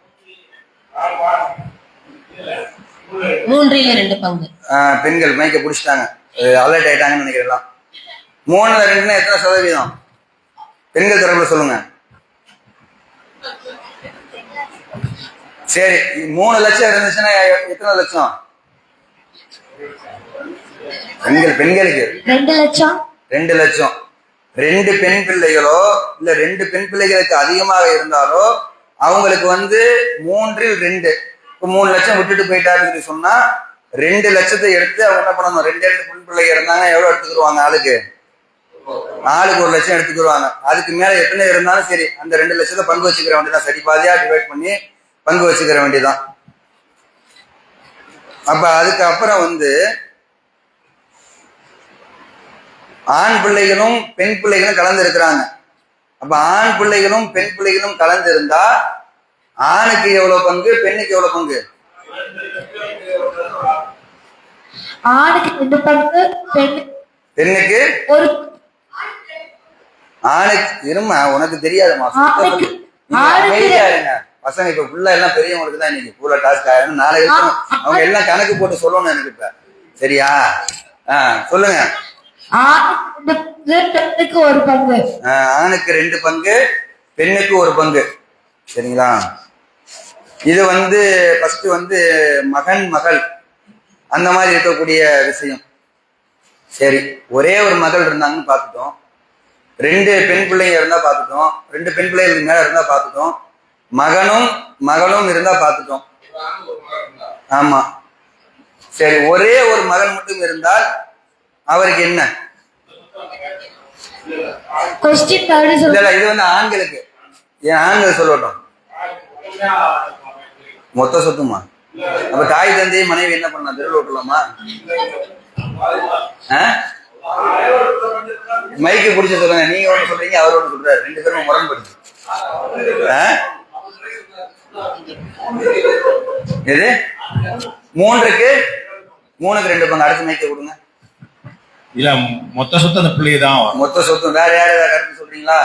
3/2 பங்கு. பெண்கள் மைக்க பிடிச்சிட்டாங்க, அலர்ட் ஆயிட்டாங்கன்னு நினைக்கிறேன். 3/2 எத்தனை சதவீதம் பெண்கள் தரப்புல சொல்லுங்க. சரி, 3 லட்சம் இருந்துச்சுன்னா எத்தனை லட்சம் பெண்களுக்கு? 2 லட்சம். 2 லட்சம். 2 பெண் பிள்ளைகளோ இல்ல 2 பெண் பிள்ளைகளுக்கு அதிகமாக இருந்தாலோ அவங்களுக்கு வந்து 3/2, இப்போ 3 லட்சம் விட்டுட்டு போயிட்டாருன்னு சொல்லி சொன்னா 2 லட்சத்தை எடுத்து அவங்க என்ன பண்ணணும், 2 பெண் பிள்ளைங்க இருந்தாங்க எவ்வளவு எடுத்துக்கிடுவாங்க, ஆளுக்கு 1 லட்சம் எடுத்துக்கிடுவாங்க. அதுக்கு மேல எத்தனை இருந்தாலும் சரி அந்த 2 லட்சத்தை பங்கு வச்சுக்கிற வேண்டியதான், சரி பாதியா டிவைட் பண்ணி பங்கு வச்சுக்கிற வேண்டியதான். அப்ப அதுக்கு அப்புறம் வந்து ஆண் பிள்ளைகளும் பெண் பிள்ளைகளும் கலந்து இருக்கிறாங்க. அப்ப ஆண் பிள்ளைகளும் பெண் பிள்ளைகளும் கலந்து இருந்தா ஆணுக்கு எவ்வளவு பங்கு, பெண்ணுக்கு எவ்வளவு பங்கு? ஆணுக்கு 2 பங்கு, பெண்ணுக்கு 1. ஆணுக்கு இருமா, உனக்கு தெரியாதுமா, அமைதியா இருங்க பசங்க. இப்ப ஃபுல்லா எல்லாம் பெரியவங்களுக்கு தான் இன்னைக்கு ஃபுல்லா டாஸ்க் ஆயிடும். நாளைக்கு அவங்க எல்லாம் கணக்கு போட்டு சொல்லணும் எனக்கு இப்ப, சரியா? சொல்லுங்க. ஆணுக்கு 1 பங்கு, ஆணுக்கு 2 பங்கு, பெண்ணுக்கு 1 பங்கு, சரிங்களா? இது வந்து ஃபர்ஸ்ட் வந்து மகன் மகள் அந்த மாதிரி இருக்கக்கூடிய விஷயம். சரி, ஒரே ஒரு மகள் இருந்தாங்கன்னு பார்த்துட்டோம், 2 பெண் பிள்ளைங்க இருந்தா பார்த்துட்டோம், 2 பெண் பிள்ளைகளுக்கு மேல இருந்தா பார்த்துட்டோம், மகனும் மகளும் இருந்தா பார்த்துட்டோம். ஆமா, சரி, ஒரே ஒரு மகன் மட்டும் இருந்தால் அவருக்கு என்ன? இது வந்து ஆண்களுக்கு, ஏன் ஆண்கள் சொல்லட்டும், மொத்த சொத்துமா? அப்ப தாய் தந்தை மனைவி என்ன பண்ணலாம், தெருவில் விட்டுலாமா? மைக்கு பிடிச்ச சொல்லுங்க, நீங்க ஒண்ணு சொல்றீங்க அவர் ஒண்ணு சொல்றாரு, 2 பேரும் முரண்படுது. எது 3க்கு 3க்கு 2 பங்கு அடுத்து மேய்க்க கொடுங்க. இல்ல மொத்த சொத்து அந்த பிள்ளைக்கு தான் வரும். மொத்த சொத்து வேற யாரு ஏதாவது கருத்து சொல்றீங்களா?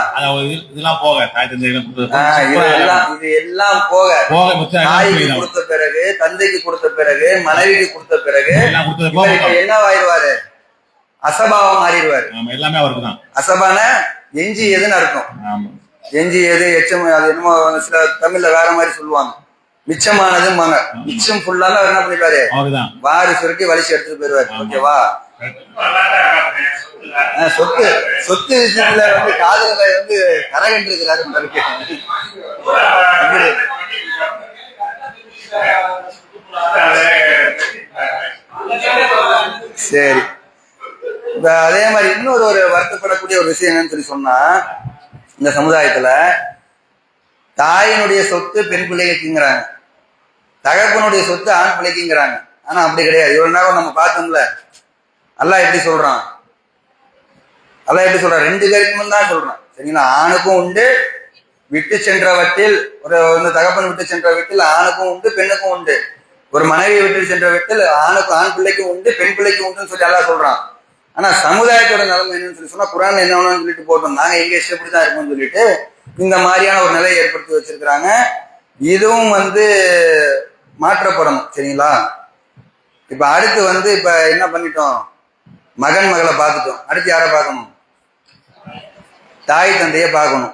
இதெல்லாம் போக தாய் தந்தை இது எல்லாம் போக போக மொத்தம் தாய்க்கு கொடுத்த பிறகு, தந்தைக்கு கொடுத்த பிறகு, மனைவிக்கு கொடுத்த பிறகு எல்லாம் கொடுத்தது போக இவர் என்ன ஆயிடுவாரு? அசபாவம் மாறிடுவாரு. எல்லாமே அவருக்கு தான். அசபான எஞ்சி எதுன்னு அர்த்தம். ஆமா. எஞ்சி எது எச்சம், அது என்னமோ சில தமிழ்ல வேற மாதிரி சொல்லுவாங்க. மிச்சமானதும்பாங்க. மிச்சம் ஃபுல்லாக அவர் என்ன பண்ணிடுவாரு? அவருதான் வாரி சுருட்டி வலிச்சு எடுத்துட்டு போயிருவாரு. ஓகேவா? சொத்து சொத்து விஷயத்துல வந்து காதல வந்து கரகண்டு இருக்கிறாரு. சரி, அதே மாதிரி இன்னொரு வருத்தப்படக்கூடிய ஒரு விஷயம் என்னன்னு சொல்லி சொன்னா, இந்த சமுதாயத்துல தாயினுடைய சொத்து பெண் பிள்ளைக்குங்கிறாங்க, தகப்பனுடைய சொத்து ஆண் பிள்ளைக்குங்கிறாங்க. ஆனா அப்படி கிடையாது. இவ்வளவு நேரம் நம்ம பார்த்தோம்ல, அல்லாஹ் எப்படி சொல்றான்? அல்லாஹ் எப்படி சொல்றான்? 2 பேருக்கும் தான் சொல்றான். சரிங்களா? ஆணுக்கும் உண்டு, விட்டு சென்றவற்றில் ஒரு தகப்பன் விட்டு சென்ற வீட்டில் ஆணுக்கும் உண்டு, பெண்ணுக்கும் உண்டு. ஒரு மனைவியை விட்டு சென்ற வீட்டில் ஆண் பிள்ளைக்கும் உண்டு, பெண் பிள்ளைக்கும் உண்டுன்னு சொல்லி அல்லாஹ் சொல்றான். ஆனா சமுதாயத்தோட நிலைமை என்னன்னு சொல்லி சொன்னா, குரான் என்ன வேணும்னு சொல்லிட்டு போட்டோம், நாங்க எங்க இஷ்டப்படிதான் இருக்கோம்னு சொல்லிட்டு இந்த மாதிரியான ஒரு நிலையை ஏற்படுத்தி வச்சிருக்கிறாங்க. இதுவும் வந்து மாற்றப்படணும். சரிங்களா? இப்ப அடுத்து வந்து இப்ப என்ன பண்ணிட்டோம், மகன் மகளை பார்த்துட்டோம். அடுத்து யாரை பார்க்கணும்? தாய் தந்தையை பார்க்கணும்.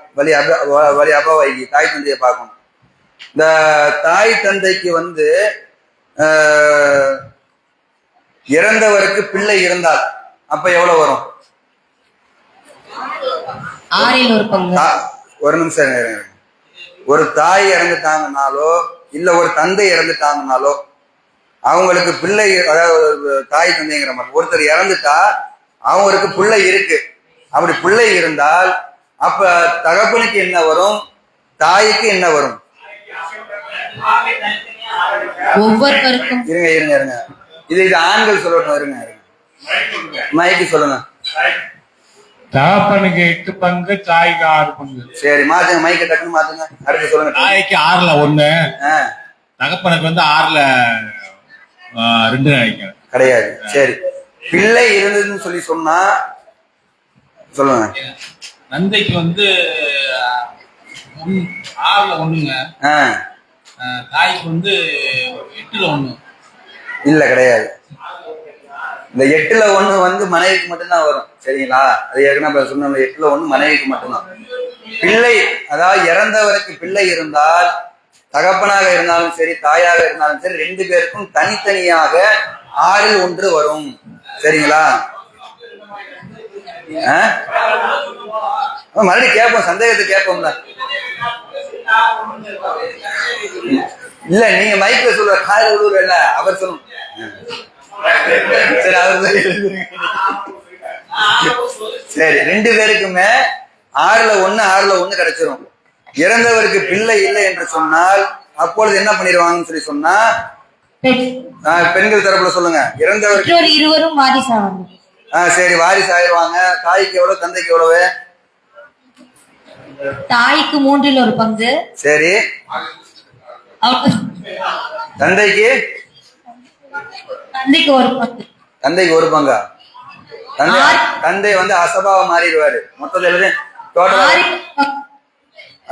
வழி அபாவைக்கு தாய் தந்தையை பார்க்கணும். இந்த தாய் தந்தைக்கு வந்து இறந்தவருக்கு பிள்ளை இருந்தால் அப்ப எவ்வளவு வரும்? 6 ஒரு பங்கு. ஒரு நிமிஷம். ஒரு தாய் இறந்துட்டாங்கனாலோ இல்ல ஒரு தந்தை இறந்துட்டாங்கனாலோ அவங்களுக்கு பிள்ளை, அதாவது தாய் தந்தைங்கிற மாதிரி ஒருத்தர் இறந்துட்டா அவங்களுக்கு பிள்ளை இருக்கு. அப்படி பிள்ளை இருந்தால் அப்ப தகப்பனுக்கு என்ன வரும், தாய்க்கு என்ன வரும்? ஒவ்வொருத்தருக்கும் இருங்க. இது ஆண்கள் சொல்லணும். இருங்க மைக்கு சொல்லுங்க. தகப்பனுக்கு 8 பங்கு, தாய்க்கு 6 பங்கு. சரி, மாத்துங்க, மைக்க டக்குன்னு மாத்துங்க. அடுத்து சொல்லுங்க. தாய்க்கு 6ல் 1, தகப்பனுக்கு வந்து 6ல் 2 நினைக்கிறேன். கிடையாது. சரி, பிள்ளை இருந்ததுன்னு சொல்லி சொன்னா சொல்லுங்க. தந்தைக்கு வந்து 6ல் 1ங்க, தாய்க்கு வந்து 8ல் 1. இல்ல கிடையாது. இந்த 8ல் 1 வந்து மனைவிக்கு மட்டும்தான் வரும். சரிங்களா? அது ஏற்கனவே சொன்ன 8ல் 1 மனைவிக்கு மட்டும்தான். பிள்ளை, அதாவது இறந்தவருக்கு பிள்ளை இருந்தால் தகப்பனாக இருந்தாலும் சரி, தாயாக இருந்தாலும் சரி, 2 பேருக்கும் தனித்தனியாக 6ல் 1 வரும். சரிங்களா? மறுபடியும் கேட்போம், சந்தேகத்தை கேட்போம்ல. இல்ல நீங்க மைக்ல சொல்ற கால இல்ல அவர் சொல்லணும். சரி, அவர் சரி, 2 பேருக்குமே 6ல் 1 கிடைச்சிரும். இறந்தவருக்கு பிள்ளை இல்லை என்று சொன்னால் அப்பொழுது என்ன பண்ணிடுவாங்கன்னு சொல்லி சொன்னா, பெண்கள் தரப்புல சொல்லுங்க. இறந்தவருக்கு இருவரும் வாரிசாவாங்க. சரி, வாரிசு ஆயிடுவாங்க. தாய்க்கு எவ்வளவு, தந்தைக்கு எவ்வளவு? தாய்க்கு 3ல் 1 பங்கு. சரி, தந்தைக்கு 1 பங்கு. தந்தைக்கு 1 பங்கா? தந்தை வந்து அசபாவ மாறிடுவாரு. மொத்தத்துல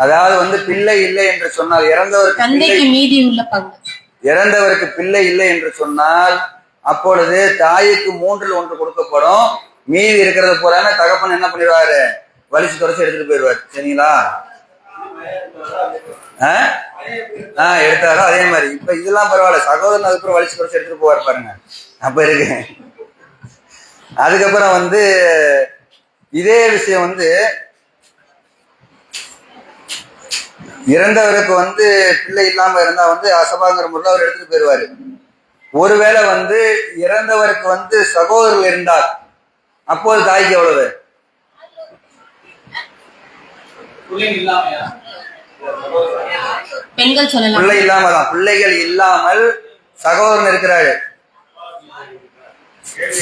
அதாவது வந்து பிள்ளை இல்லை என்று சொன்னால், தந்தைக்கு மீதி உள்ள பங்கு. இறந்தவருக்கு பிள்ளை இல்லை என்று சொன்னால் அப்பொழுது தாய்க்கு 3ல் 1 கொடுக்கப்படும். மீதி இருக்கிறத போறாம தகப்பன் என்ன பண்ணிடுவாரு, வலிச்சு தொடச்சு எடுத்துட்டு போயிடுவாரு. சரிங்களா? எடுத்தாரோ அதே மாதிரி. இப்ப இதெல்லாம் பரவாயில்ல, சகோதரன் அதுக்கப்புறம் வலிச்சு தொடச்சு எடுத்துட்டு போவார் பாருங்க. அப்ப இருக்கு. அதுக்கப்புறம் வந்து இதே விஷயம் வந்து இறந்தவருக்கு வந்து பிள்ளை இல்லாம இருந்தா வந்து அசபாங்கிற முறையில் அவர் எடுத்துட்டு போயிடுவாரு. ஒருவேளை வந்து இறந்தவருக்கு வந்து சகோதரர்கள் இருந்தால் அப்போது தாய்க்கு எவ்வளவு? பெண்கள் சொல்லலாம். பிள்ளை இல்லாம தான், பிள்ளைகள் இல்லாமல் சகோதரன் இருக்கிறாரு.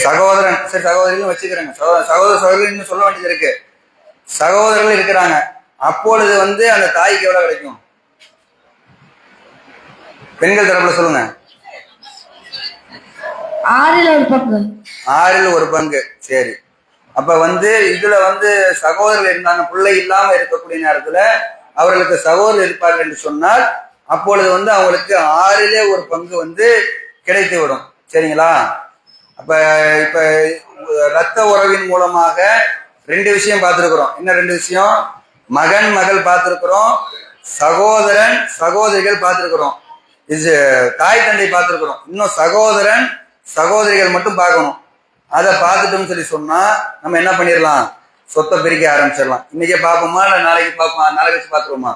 சகோதரன், சரி சகோதரிகளும் வச்சுக்கிறாங்க. சகோதரர்கள் சொல்ல வேண்டியது இருக்கு. சகோதரர்கள் இருக்கிறாங்க. அப்பொழுது வந்து அந்த தாய்க்கு எவ்வளவு கிடைக்கும்? பெண்கள் தரப்புல சொல்லுங்க. ஆறில் ஒரு பங்கு. 1/6. சரி. அப்ப வந்து இதுல வந்து சகோதரர்கள் இருந்தாங்க, பிள்ளை இல்லாம இருக்கக்கூடிய நேரத்துல அவர்களுக்கு சகோதரர் இருப்பார்கள் என்று சொன்னால் அப்பொழுது வந்து அவங்களுக்கு 1/6 வந்து கிடைத்து விடும். சரிங்களா? அப்ப இப்ப ரத்த உறவின் மூலமாக 2 விஷயம் பார்த்திருக்கிறோம். என்ன 2 விஷயம்? மகன் மகள் பார்த்திருக்கிறோம், சகோதரன் சகோதரிகள் பார்த்திருக்கிறோம், இது தாய் தந்தை பார்த்திருக்கிறோம். இன்னும் சகோதரன் சகோதரிகள் மட்டும் பார்க்கணும். அதை பார்த்துட்டோம்னு சொல்லி சொன்னா நம்ம என்ன பண்ணிடலாம்? சொத்தை பிரிக்க ஆரம்பிச்சிடலாம். இன்னைக்கே பார்ப்போமா இல்ல நாளைக்கு பார்ப்போமா? நாளைக்கு வச்சு பார்த்துருவோமா?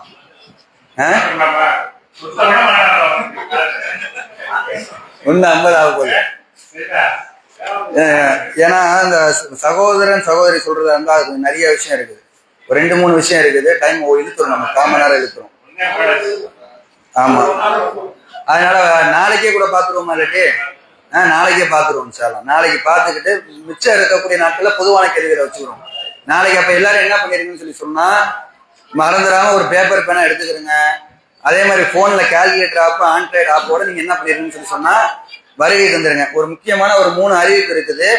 1:50 ஆக போகுது. ஏன்னா இந்த சகோதரன் சகோதரி சொல்றதா இருந்தா அது நிறைய விஷயம் இருக்குது. ஒரு 2-3 விஷயம் இருக்குது. டைம் இழுத்துரும், நம்ம 1/4 மணி நேரம் இழுத்துரும். ஆமா, அதனால நாளைக்கே கூட பார்த்துருவோமா? இல்லாட்டி நாளைக்கே பார்த்துருவோம் சார். நாளைக்கு பார்த்துக்கிட்டு மிச்சம் இருக்கக்கூடிய நாட்கள்ல பொதுவான கேள்விகளை வச்சுக்கிறோம். நாளைக்கு அப்ப எல்லாரும் என்ன பண்ணிருக்கீங்கன்னு சொல்லி சொன்னா மறந்துடாம ஒரு பேப்பர் பேனா எடுத்துக்கிறீங்க. அதே மாதிரி போன்ல கால்குலேட்டர் ஆப், ஆண்ட்ராய்டு ஆப்போட நீங்க என்ன பண்ணிருக்கீங்கன்னு சொல்லி சொன்னா வருகை தந்துருங்க. ஒரு முக்கியமான ஒரு 3 அறிவிப்பு இருக்குது.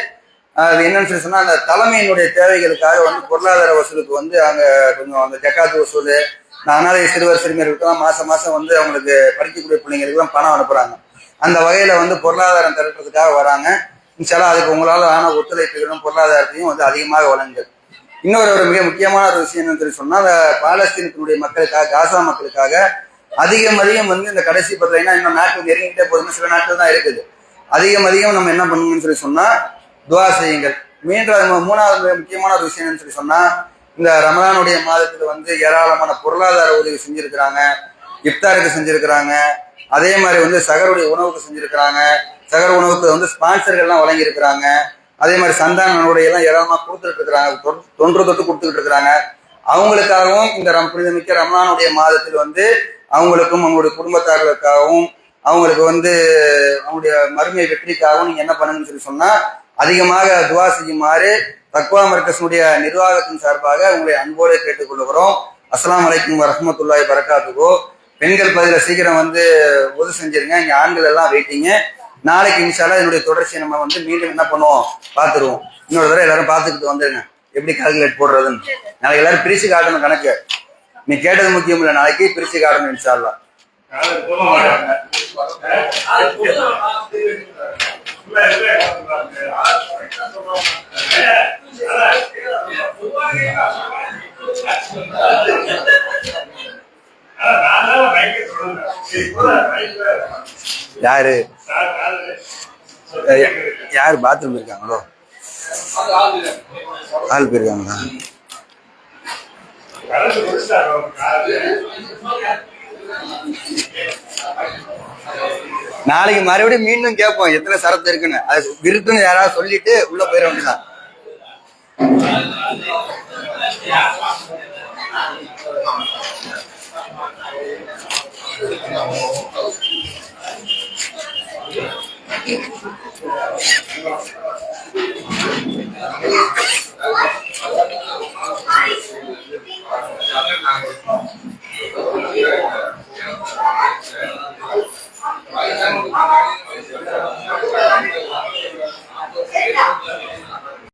அது என்னன்னு சொல்லி சொன்னா அந்த தலைமையினுடைய தேவைகளுக்காக வந்து பொருளாதார வசூலுக்கு வந்து அங்க கொஞ்சம் அந்த ஜக்காத்து வசூல், அனாதை சிறுவர் சிறுமியர்களுக்கெல்லாம் மாசம் வந்து அவங்களுக்கு படிக்கக்கூடிய பிள்ளைங்களுக்கெல்லாம் பணம் அனுப்புறாங்க. அந்த வகையில வந்து பொருளாதாரம் திரட்டுறதுக்காக வராங்க. இன்ஷால்லா அதுக்கு உங்களால ஆன ஒத்துழைப்புகளும் பொருளாதாரத்தையும் வந்து அதிகமாக வழங்குங்கள். இன்னொரு மிக முக்கியமான ஒரு விஷயம் என்னன்னு சொல்லி சொன்னா அந்த பாலஸ்தீனத்தினுடைய மக்களுக்காக, காசா மக்களுக்காக அதிகம் வந்து இந்த கடைசி பார்த்தீங்கன்னா இன்னும் நாட்கள் நெருங்கிட்டே போதுன்னு சில நாட்கள் தான் இருக்குது. அதிகம் நம்ம என்ன பண்ணணும்னு சொல்லி சொன்னா துவா செய்யுங்கள். மீண்டும் 3வது முக்கியமான ஒரு விஷயம் என்னன்னு சொல்லி சொன்னா இந்த ரமலானுடைய மாதத்துல வந்து ஏராளமான பொருளாதார உதவி செஞ்சிருக்கிறாங்க, இஃப்தாருக்கு செஞ்சிருக்கிறாங்க, அதே மாதிரி வந்து சகருடைய உணவுக்கு செஞ்சிருக்கிறாங்க, சகர் உணவுக்கு வந்து ஸ்பான்சர்கள்லாம் வழங்கி இருக்கிறாங்க, அதே மாதிரி சந்தானனுடைய எல்லாம் ஏராளமா கொடுத்துட்டு இருக்கிறாங்க, தொன்று தொட்டு கொடுத்துக்கிட்டு இருக்கிறாங்க. அவங்களுக்காகவும் இந்த புனிதமிக்க ரமலானுடைய மாதத்தில் வந்து அவங்களுக்கும் அவங்களுடைய குடும்பத்தார்களுக்காகவும் அவங்களுக்கு வந்து அவங்களுடைய மறுமை வெற்றிக்காகவும் நீங்க என்ன பண்ணுங்கன்னு சொல்லி சொன்னா அதிகமாக துவா செய்யுமாறு தக்வா மர்கஸினுடைய நிர்வாகத்தின் சார்பாக உங்களை அன்போடு கேட்டுக்கொள்கிறோம். அஸ்ஸலாமு அலைக்கும் வரஹ்மத்துல்லாஹி வபரகாத்துஹு. பெண்கள் பதில சீக்கிரம் வந்து உதவி செஞ்சிருங்க. இங்க ஆண்கள் எல்லாம் வெயிட்டிங்க. நாளைக்கு இன்ஷால்லா என்னுடைய தொடர்ச்சியை நம்ம வந்து மீண்டும் என்ன பண்ணுவோம் பார்த்துருவோம். இன்னொரு தடவை எல்லாரும் பார்த்துக்கிட்டு வந்துருங்க எப்படி கால்குலேட் போடுறதுன்னு. நாளைக்கு எல்லாரும் பிரிச்சு காட்டணும் கணக்கு. நீ கேட்டது முக்கியம் இல்லை, நாளைக்கு பிரிச்சு காட்டணும் இன்ஷால்லா. யாரு பாத்ரூம் இருக்காங்களோ? ஆள் போயிருக்காங்களா? நாளைக்கு மறுபடியும் மீண்டும் கேட்போம் எத்தனை சரத்து இருக்குன்னு. அது இருக்குன்னு யாராவது சொல்லிட்டு உள்ள போயிட வேண்டியதான். Thank you.